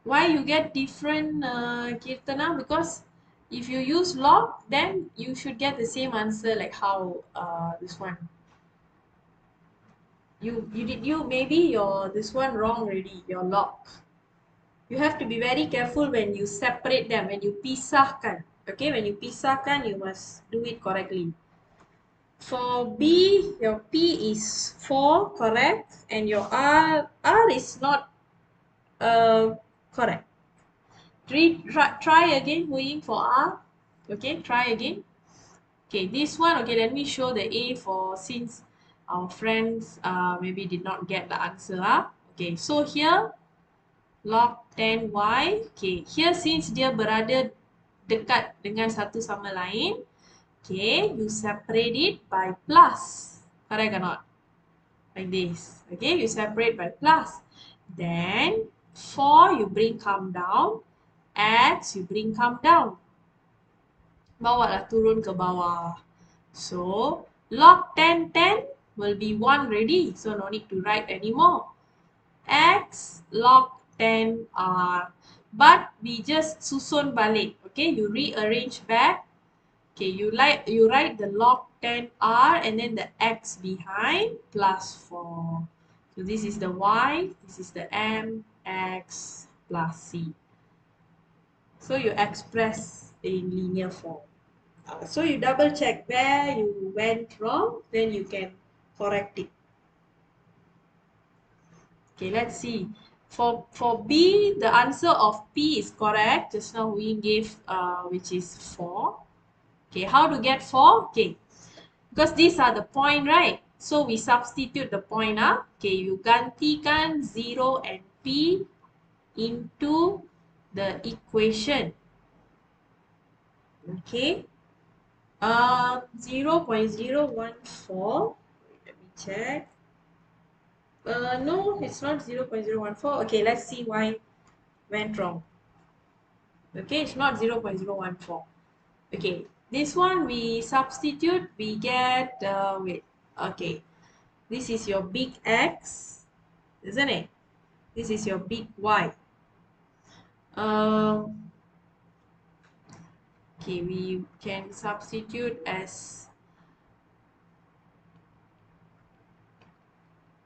Why you get different Kirtana? Because If you use log, then you should get the same answer like how this one. You maybe your this one wrong already, your log. You have to be very careful when you separate them, when you pisahkan. Okay, when you pisahkan, you must do it correctly. For B, your P is 4, correct, and your R is not correct. Try again, Hui for R. Okay, try again. Okay, this one, okay, let me show the A for since our friends maybe did not get the answer. Okay, so here log 10y. Okay, here since dia berada dekat dengan satu sama lain, okay, you separate it by plus. Correct or not? Like this. Okay, you separate by plus. Then 4 you bring come down, X you bring come down. Bawa lah turun ke bawah. So log 10 will be 1 already. So no need to write anymore. X log 10R. But we just susun balik. Okay, you rearrange back. Okay, you write the log 10R and then the X behind plus 4. So this is the Y, this is the M, X plus C. So you express in linear form. So you double check where you went wrong, then you can correct it. Okay, let's see. For B, the answer of P is correct. Just now we gave which is 4. Okay, how to get 4? Okay, because these are the point, right? So we substitute the point. Okay, you gantikan 0 and P into the equation. Okay. 0.014. Let me check. No, it's not 0.014. Okay, let's see why went wrong. Okay, it's not 0.014. Okay, this one we substitute, we get, wait, okay. This is your big X, isn't it? This is your big Y. Okay, we can substitute as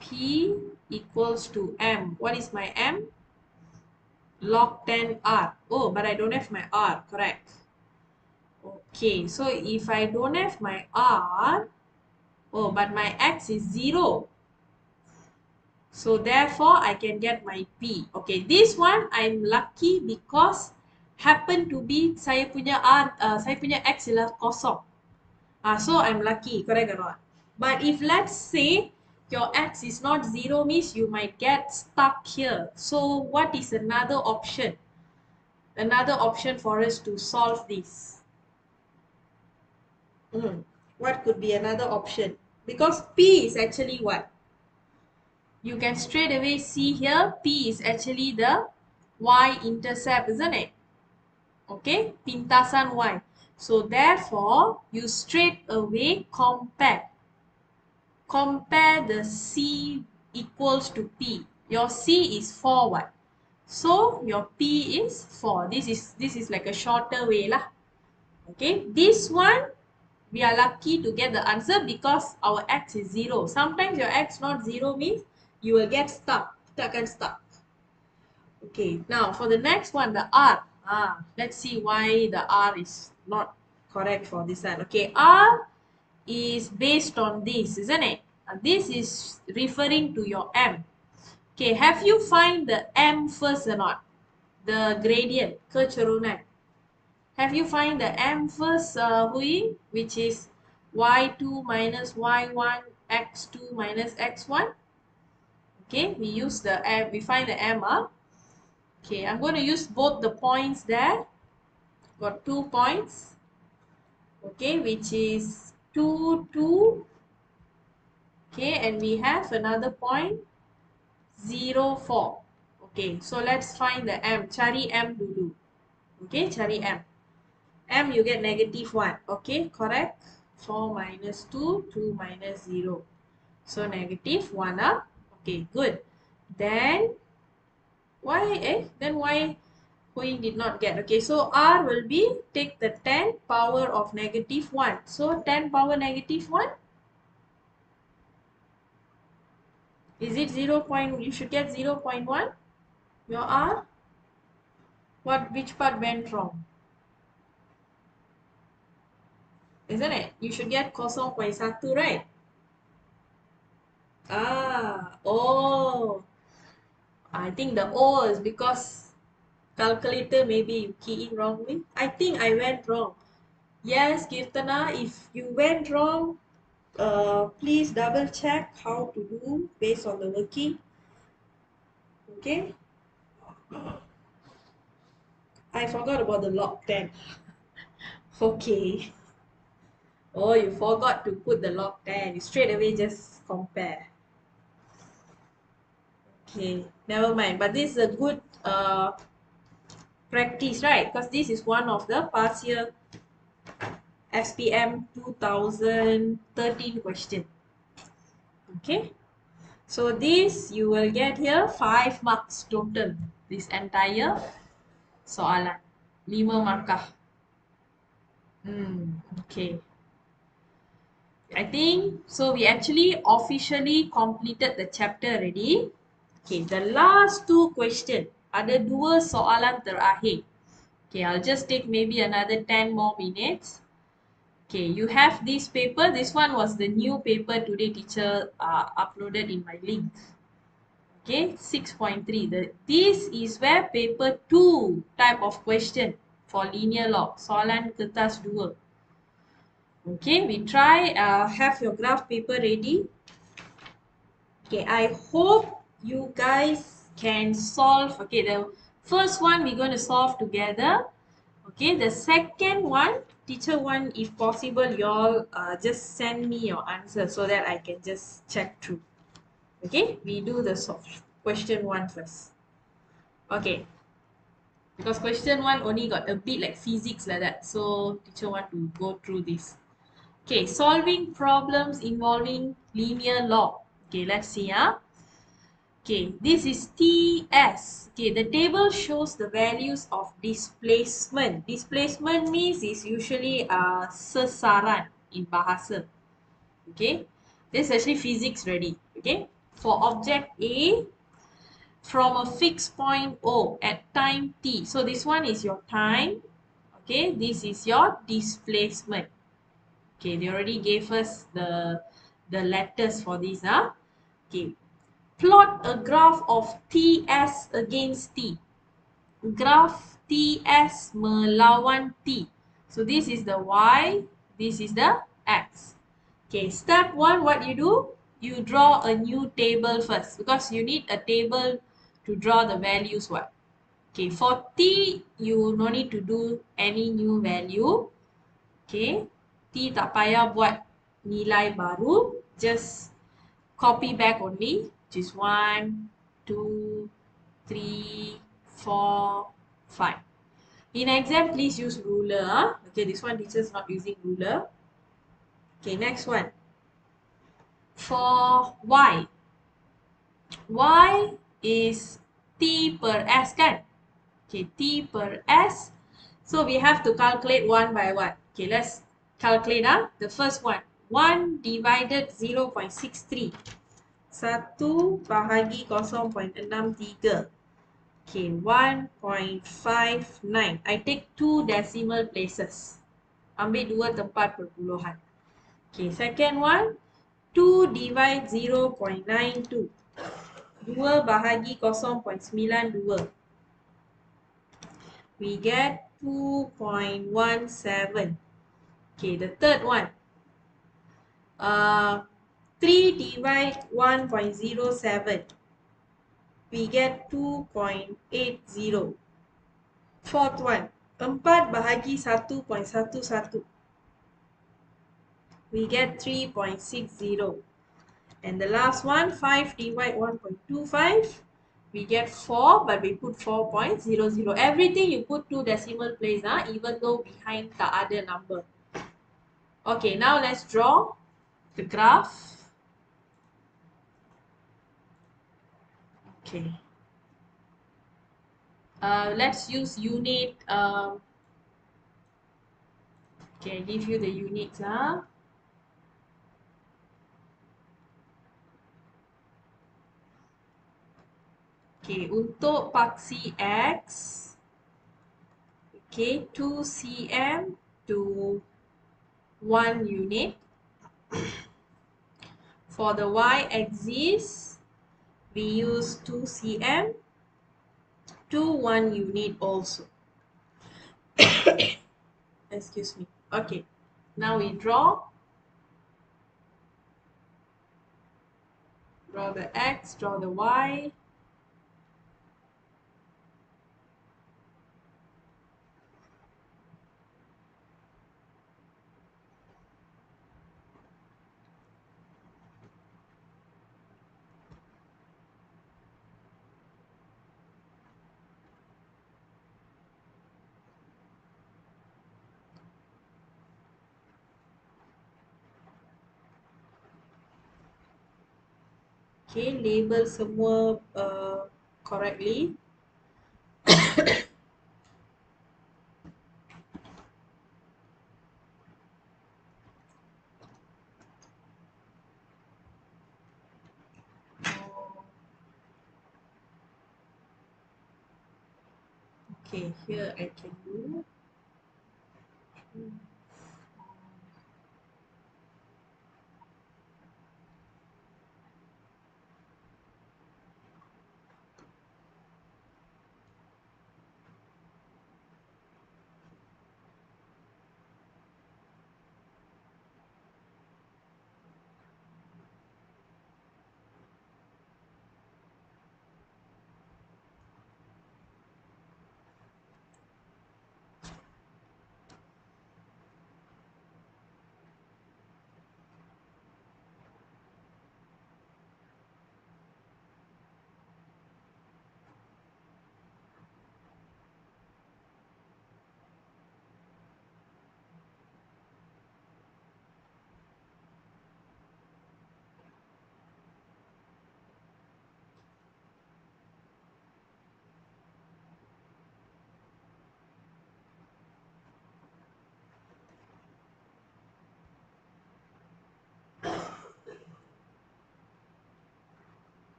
P equals to M. What is my M? Log 10R. Oh, but I don't have my R, correct. Okay, so if I don't have my R, oh, but my X is 0. So therefore, I can get my P. Okay, this one I'm lucky because happen to be saya punya saya punya X ialah kosong. So I'm lucky, correct or not? But if let's say your X is not 0 means you might get stuck here. So what is another option? Another option for us to solve this. What could be another option? Because P is actually what? You can straight away see here, P is actually the y-intercept, isn't it? Okay, pintasan y. So therefore, you straight away compare the C equals to P. Your C is 4 what? So your P is 4. This is like a shorter way lah. Okay, this one we are lucky to get the answer because our X is 0. Sometimes your X not 0 means you will get stuck. Kita akan stuck. Okay, now for the next one, the R. Let's see why the R is not correct for this one. Okay, R is based on this, isn't it? This is referring to your M. Okay, have you find the M first or not? The gradient, kecerunan. Have you find the M first, Hui? Which is y2 minus y1, x2 minus x1. Okay, we use the M, we find the M. Okay, I'm going to use both the points there. Got 2 points. Okay, which is 2, 2. Okay, and we have another point, 0, 4. Okay, so let's find the M. Cari M dulu. Okay, cari M. M you get -1. Okay, correct. 4 minus 2, 2 minus 0. So -1. Okay, good. Then why Hui did not get. Okay, so R will be take the 10 power of -1. So 10 power -1. Is it 0. You should get 0.1. Your R. Which part went wrong? Isn't it? You should get 0.1, right? Oh. I think the O is because calculator maybe you key in wrongly. I think I went wrong. Yes, Kirtana, if you went wrong, please double check how to do based on the working. Okay. I forgot about the log 10. Okay. Oh, you forgot to put the log 10. You straight away just compare. Okay, never mind. But this is a good practice, right? Because this is one of the past year SPM 2013 question. Okay. So this you will get here 5 marks total. This entire soalan. 5 markah. Okay. I think so we actually officially completed the chapter already. Okay, the last 2 question. Ada 2 soalan terakhir. Okay, I'll just take maybe another 10 more minutes. Okay, you have this paper. This one was the new paper today teacher uploaded in my link. Okay, 6.3. This is where paper 2 type of question for linear log. Soalan kertas 2. Okay, we try have your graph paper ready. Okay, I hope you guys can solve. Okay, the first one we're going to solve together. Okay, the second one, teacher one, if possible, y'all just send me your answer so that I can just check through. Okay, we do the question 1 first. Okay, because question 1 only got a bit like physics like that, so teacher want to go through this. Okay, solving problems involving linear log. Okay, let's see. Okay, this is TS. Okay, the table shows the values of displacement. Displacement means is usually sasaran in bahasa. Okay, this is actually physics ready. Okay, for object A from a fixed point O at time T. So this one is your time. Okay, this is your displacement. Okay, they already gave us the letters for this. Okay, plot a graph of TS against T. Graph TS melawan T. So this is the Y, this is the X. Okay, step 1, what you do? You draw a new table first because you need a table to draw the values. What? Okay, for T, you no need to do any new value. Okay, T tak payah buat nilai baru, just copy back only, which is 1, 2, 3, 4, 5. In exam, please use ruler. Okay, this one teacher's not using ruler. Okay, next one. For Y. Y is T per S kan? Okay, T per S. So we have to calculate one by one. Okay, let's calculate the first one. 1 divided 0.63. 1 bahagi 0.63. Okay, 1.59. I take 2 decimal places. Ambil 2 tempat perpuluhan. Okay, second one. 2 divide 0.92. 2 bahagi 0.92. We get 2.17. Okay, the third one. 3 divide 1.07. We get 2.80. Fourth one. 4 bahagi 1.11. We get 3.60. And the last one, 5 divide 1.25. We get 4, but we put 4.00. Everything you put 2 decimal place, even though behind the other number. Okay, now let's draw the graph. Okay. Let's use unit. Okay, I give you the units. Okay, untuk paksi X, okay, 2 cm to 1 unit. For the y-axis, we use 2 cm to 1 unit also. Excuse me. Okay, now we draw the X, draw the Y. Okay, label semua correctly. Okay, here I can do.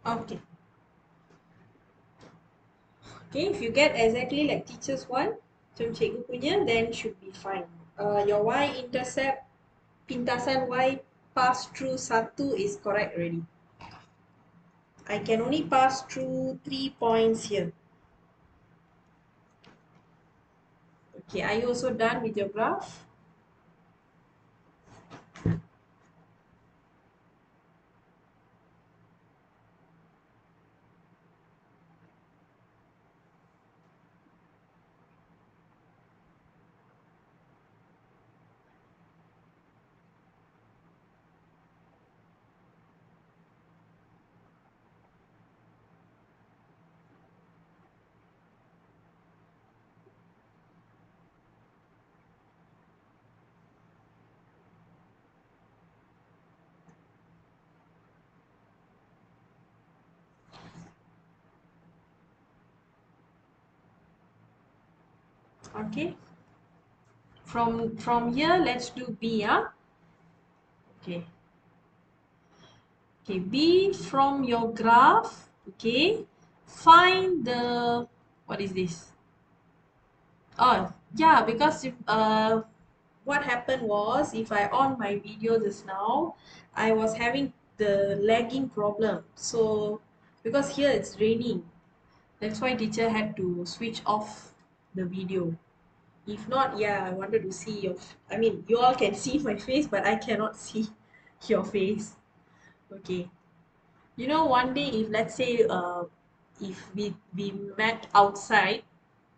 Okay. Okay, if you get exactly like teacher's one, macam cikgu punya, then should be fine. Your y-intercept, pintasan y pass through 1 is correct already. I can only pass through 3 points here. Okay, are you also done with your graph? Okay. From here, let's do B, Okay. Okay, B from your graph, okay, find the, what is this? Oh, yeah, because if, what happened was, if I on my video just now, I was having the lagging problem. So, because here it's raining, that's why teacher had to switch off the video. If not, yeah, I wanted to see your, I mean, you all can see my face, but I cannot see your face. Okay. You know, one day if let's say if we met outside,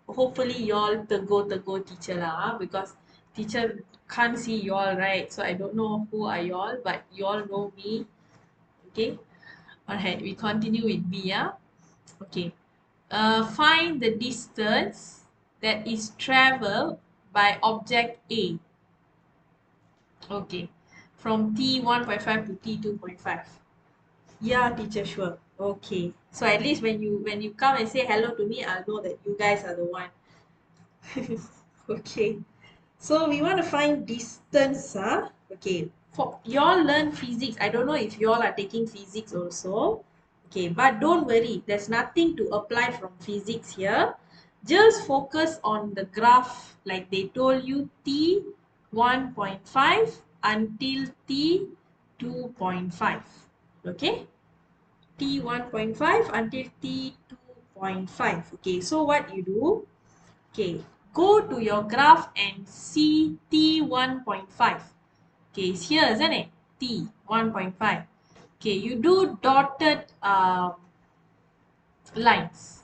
hopefully y'all tegur teacher lah, because teacher can't see y'all, right? So I don't know who are y'all, but y'all know me. Okay. Alright, we continue with B. Yeah. Okay. Find the distance that is traveled by object A. Okay. From T 1.5 to T 2.5. Yeah, teacher, sure. Okay. So at least when you come and say hello to me, I'll know that you guys are the one. Okay. So we want to find distance, huh? Okay. For y'all learn physics. I don't know if y'all are taking physics also. Okay, but don't worry. There's nothing to apply from physics here. Just focus on the graph like they told you T 1.5 until T 2.5. Okay? T 1.5 until T 2.5. Okay, so what you do? Okay, go to your graph and see T 1.5. Okay, it's here, isn't it? T 1.5. Okay, you do dotted lines.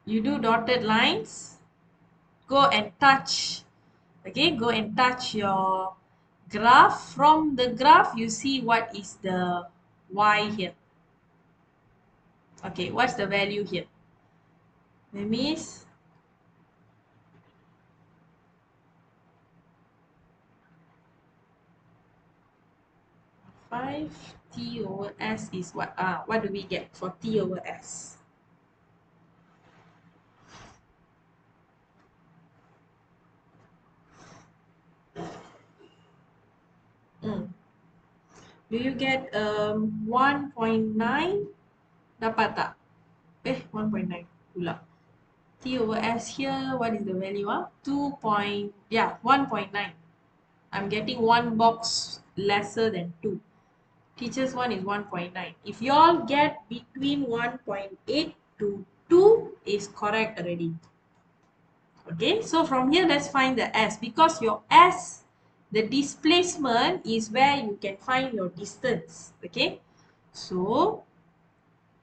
You do dotted lines. Go and touch. Okay, go and touch your graph. From the graph, you see what is the y here. Okay, what's the value here? That means 5 T over S is what? What do we get for T over S? Mm. Do you get 1.9? Dapat tak? 1.9 pula. T over S here, what is the value? 1.9. I'm getting one box lesser than 2. Teacher's one is 1.9. If you all get between 1.8 to 2 is correct already. Okay, so from here let's find the S, because your S, the displacement is where you can find your distance. Okay, so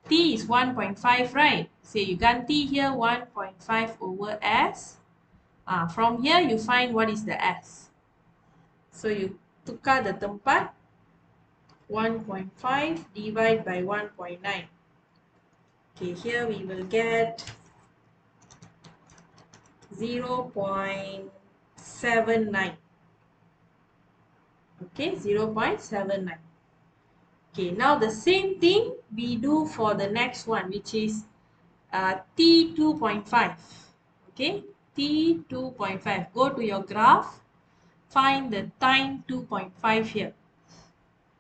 T is 1.5, right? So you ganti here 1.5 over S. From here you find what is the S. So you tukar the tempat, 1.5 divided by 1.9. Okay, here we will get 0.79. Okay, 0.79. Okay, now the same thing we do for the next one, which is T 2.5. Okay, T 2.5. Go to your graph, find the time 2.5 here.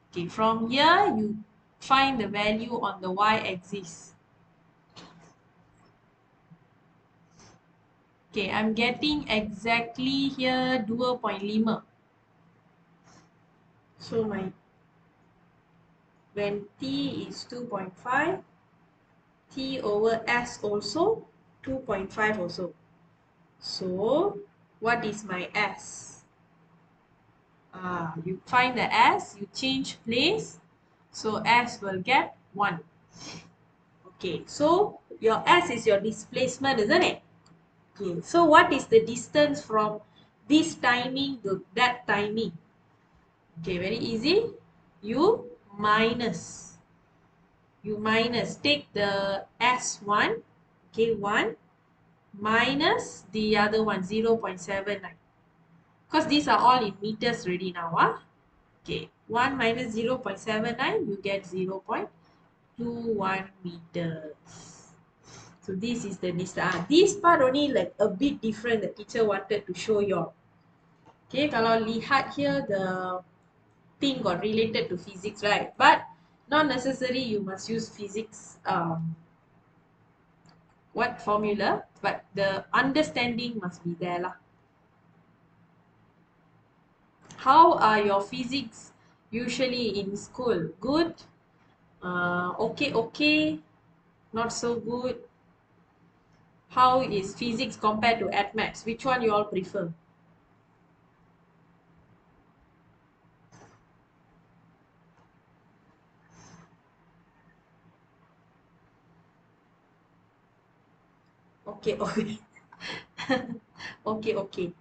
Okay, from here you find the value on the y-axis. Okay, I'm getting exactly here 2.5. So when T is 2.5, T over S also 2.5 also. So what is my S? You find the S, you change place. So S will get 1. Okay, so your S is your displacement, isn't it? Okay, so what is the distance from this timing to that timing? Okay, very easy. You minus. Take the S1, okay, 1, minus the other one, 0.79. Because these are all in meters already now. Okay, 1 minus 0.79, you get 0.21 meters. So this is the distance. This part only like a bit different, the teacher wanted to show you all. Okay, kalau lihat here, the thing got related to physics, right? But not necessary you must use physics what formula, but the understanding must be there lah. How are your physics usually in school? Good? Okay, not so good. How is physics compared to maths? Which one you all prefer? Okay. Okay, okay.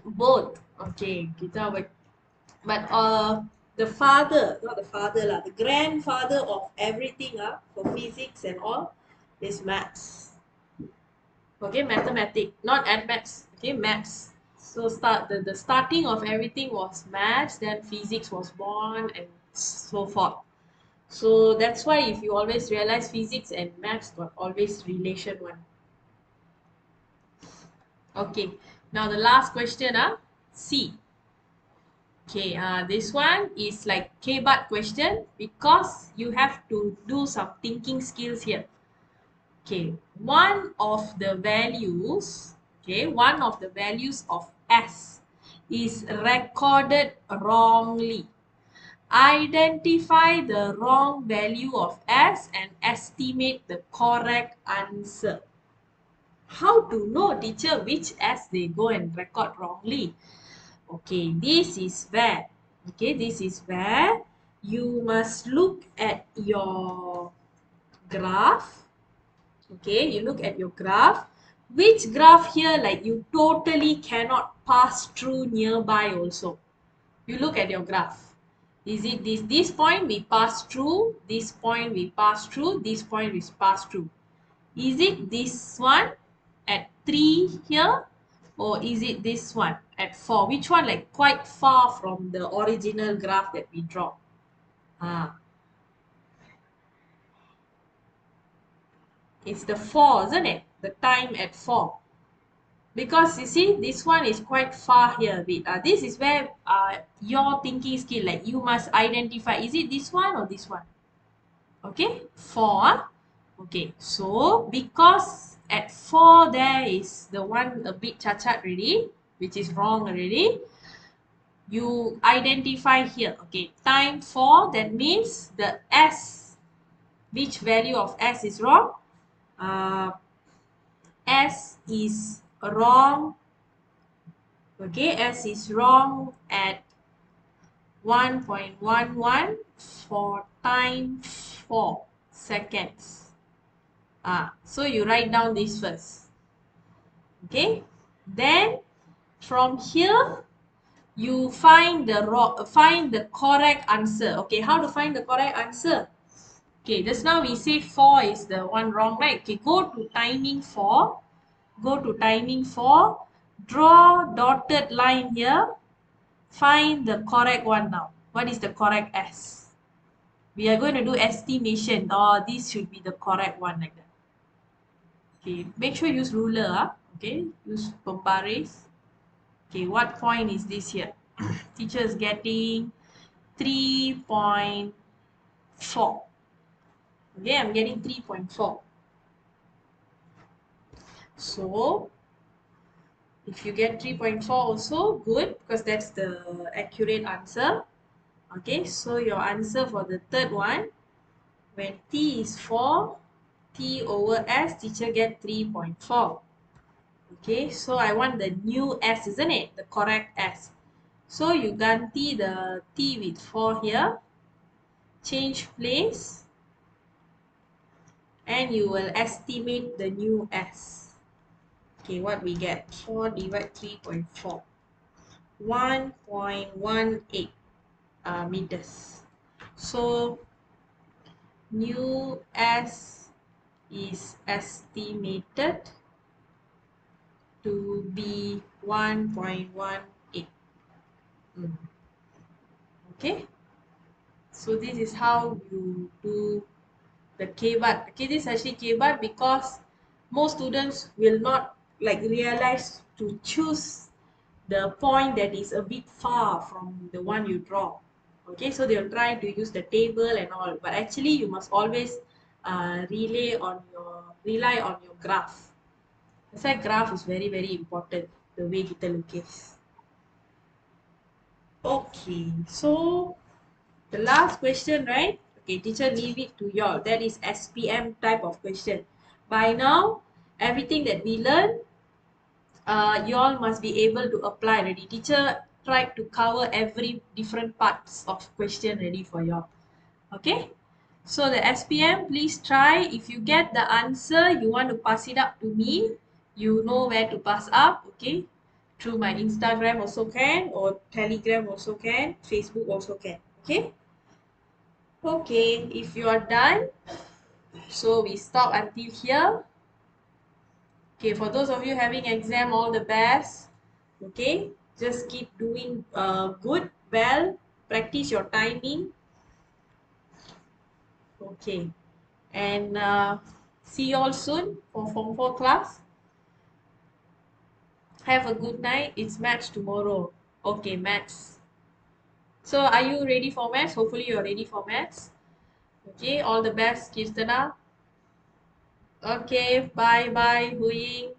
Both. Okay, kita but the father, not the father lah, the grandfather of everything for physics and all is maths. Okay, mathematics, not maths. Okay, maths. So the starting of everything was maths, then physics was born and so forth. So that's why if you always realize physics and maths got always relation one. Okay, now the last question, C. Okay, this one is like K-bar question because you have to do some thinking skills here. Okay, one of the values of S is recorded wrongly. Identify the wrong value of S and estimate the correct answer. How to know, teacher, which S they go and record wrongly? Okay, this is where you must look at your graph. Okay, you look at your graph. Which graph here, like you totally cannot pass through nearby also? You look at your graph. Is it this point we pass through, this point we pass through, this point we pass through? Is it this one at 3 here, or is it this one at 4? Which one like quite far from the original graph that we draw? It's the 4, isn't it? The time at 4. Because you see, this one is quite far here a bit. This is where your thinking skill, like you must identify, is it this one or this one? Okay, 4. Okay, so because at 4 there is the one a bit chacat already, which is wrong already. You identify here. Okay, time 4, that means the S, which value of S is wrong? S is wrong. Okay, S is wrong at 1.11 for time 4 seconds. So you write down this first. Okay, then from here you find the correct answer. Okay, how to find the correct answer? Okay, just now we say 4 is the one wrong, right? Okay, go to timing 4. Draw dotted line here. Find the correct one now. What is the correct S? We are going to do estimation. Oh, this should be the correct one like that. Okay, make sure use ruler. Okay, use pembaris. Okay, what point is this here? Teacher is getting 3.4. Okay, I'm getting 3.4. So, if you get 3.4 also, good, because that's the accurate answer. Okay, so your answer for the third one, when T is 4, T over S, teacher get 3.4. Okay, so I want the new S, isn't it? The correct S. So you ganti the T with 4 here, change place, and you will estimate the new S. Okay, what we get? 4 divided 3.4. 1.18 meters. So new S is estimated to be 1.18. Okay, so this is how you do the K-bar. Okay, this is actually K-bar because most students will not like realize to choose the point that is a bit far from the one you draw. Okay, so they'll try to use the table and all, but actually you must always rely on your graph. That's why graph is very very important, the way kita lukis. Okay, so the last question, right? Okay, teacher leave it to y'all. That is SPM type of question. By now, everything that we learn, y'all must be able to apply already. Teacher tried to cover every different parts of question ready for y'all. Okay? So the SPM, please try. If you get the answer, you want to pass it up to me. You know where to pass up, okay? Through my Instagram also can, or Telegram also can, Facebook also can, okay? Okay, if you are done, so we stop until here. Okay, for those of you having exam, all the best. Okay, just keep doing good, well, practice your timing. Okay, and see you all soon for Form 4 class. Have a good night. It's match tomorrow. Okay, maths. So are you ready for maths? Hopefully you're ready for maths. Okay, all the best, Kirtana. Okay, bye bye, Huying.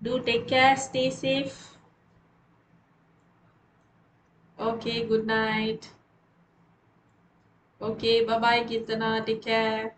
Do take care, stay safe. Okay, good night. Okay, bye bye, Kirtana. Take care.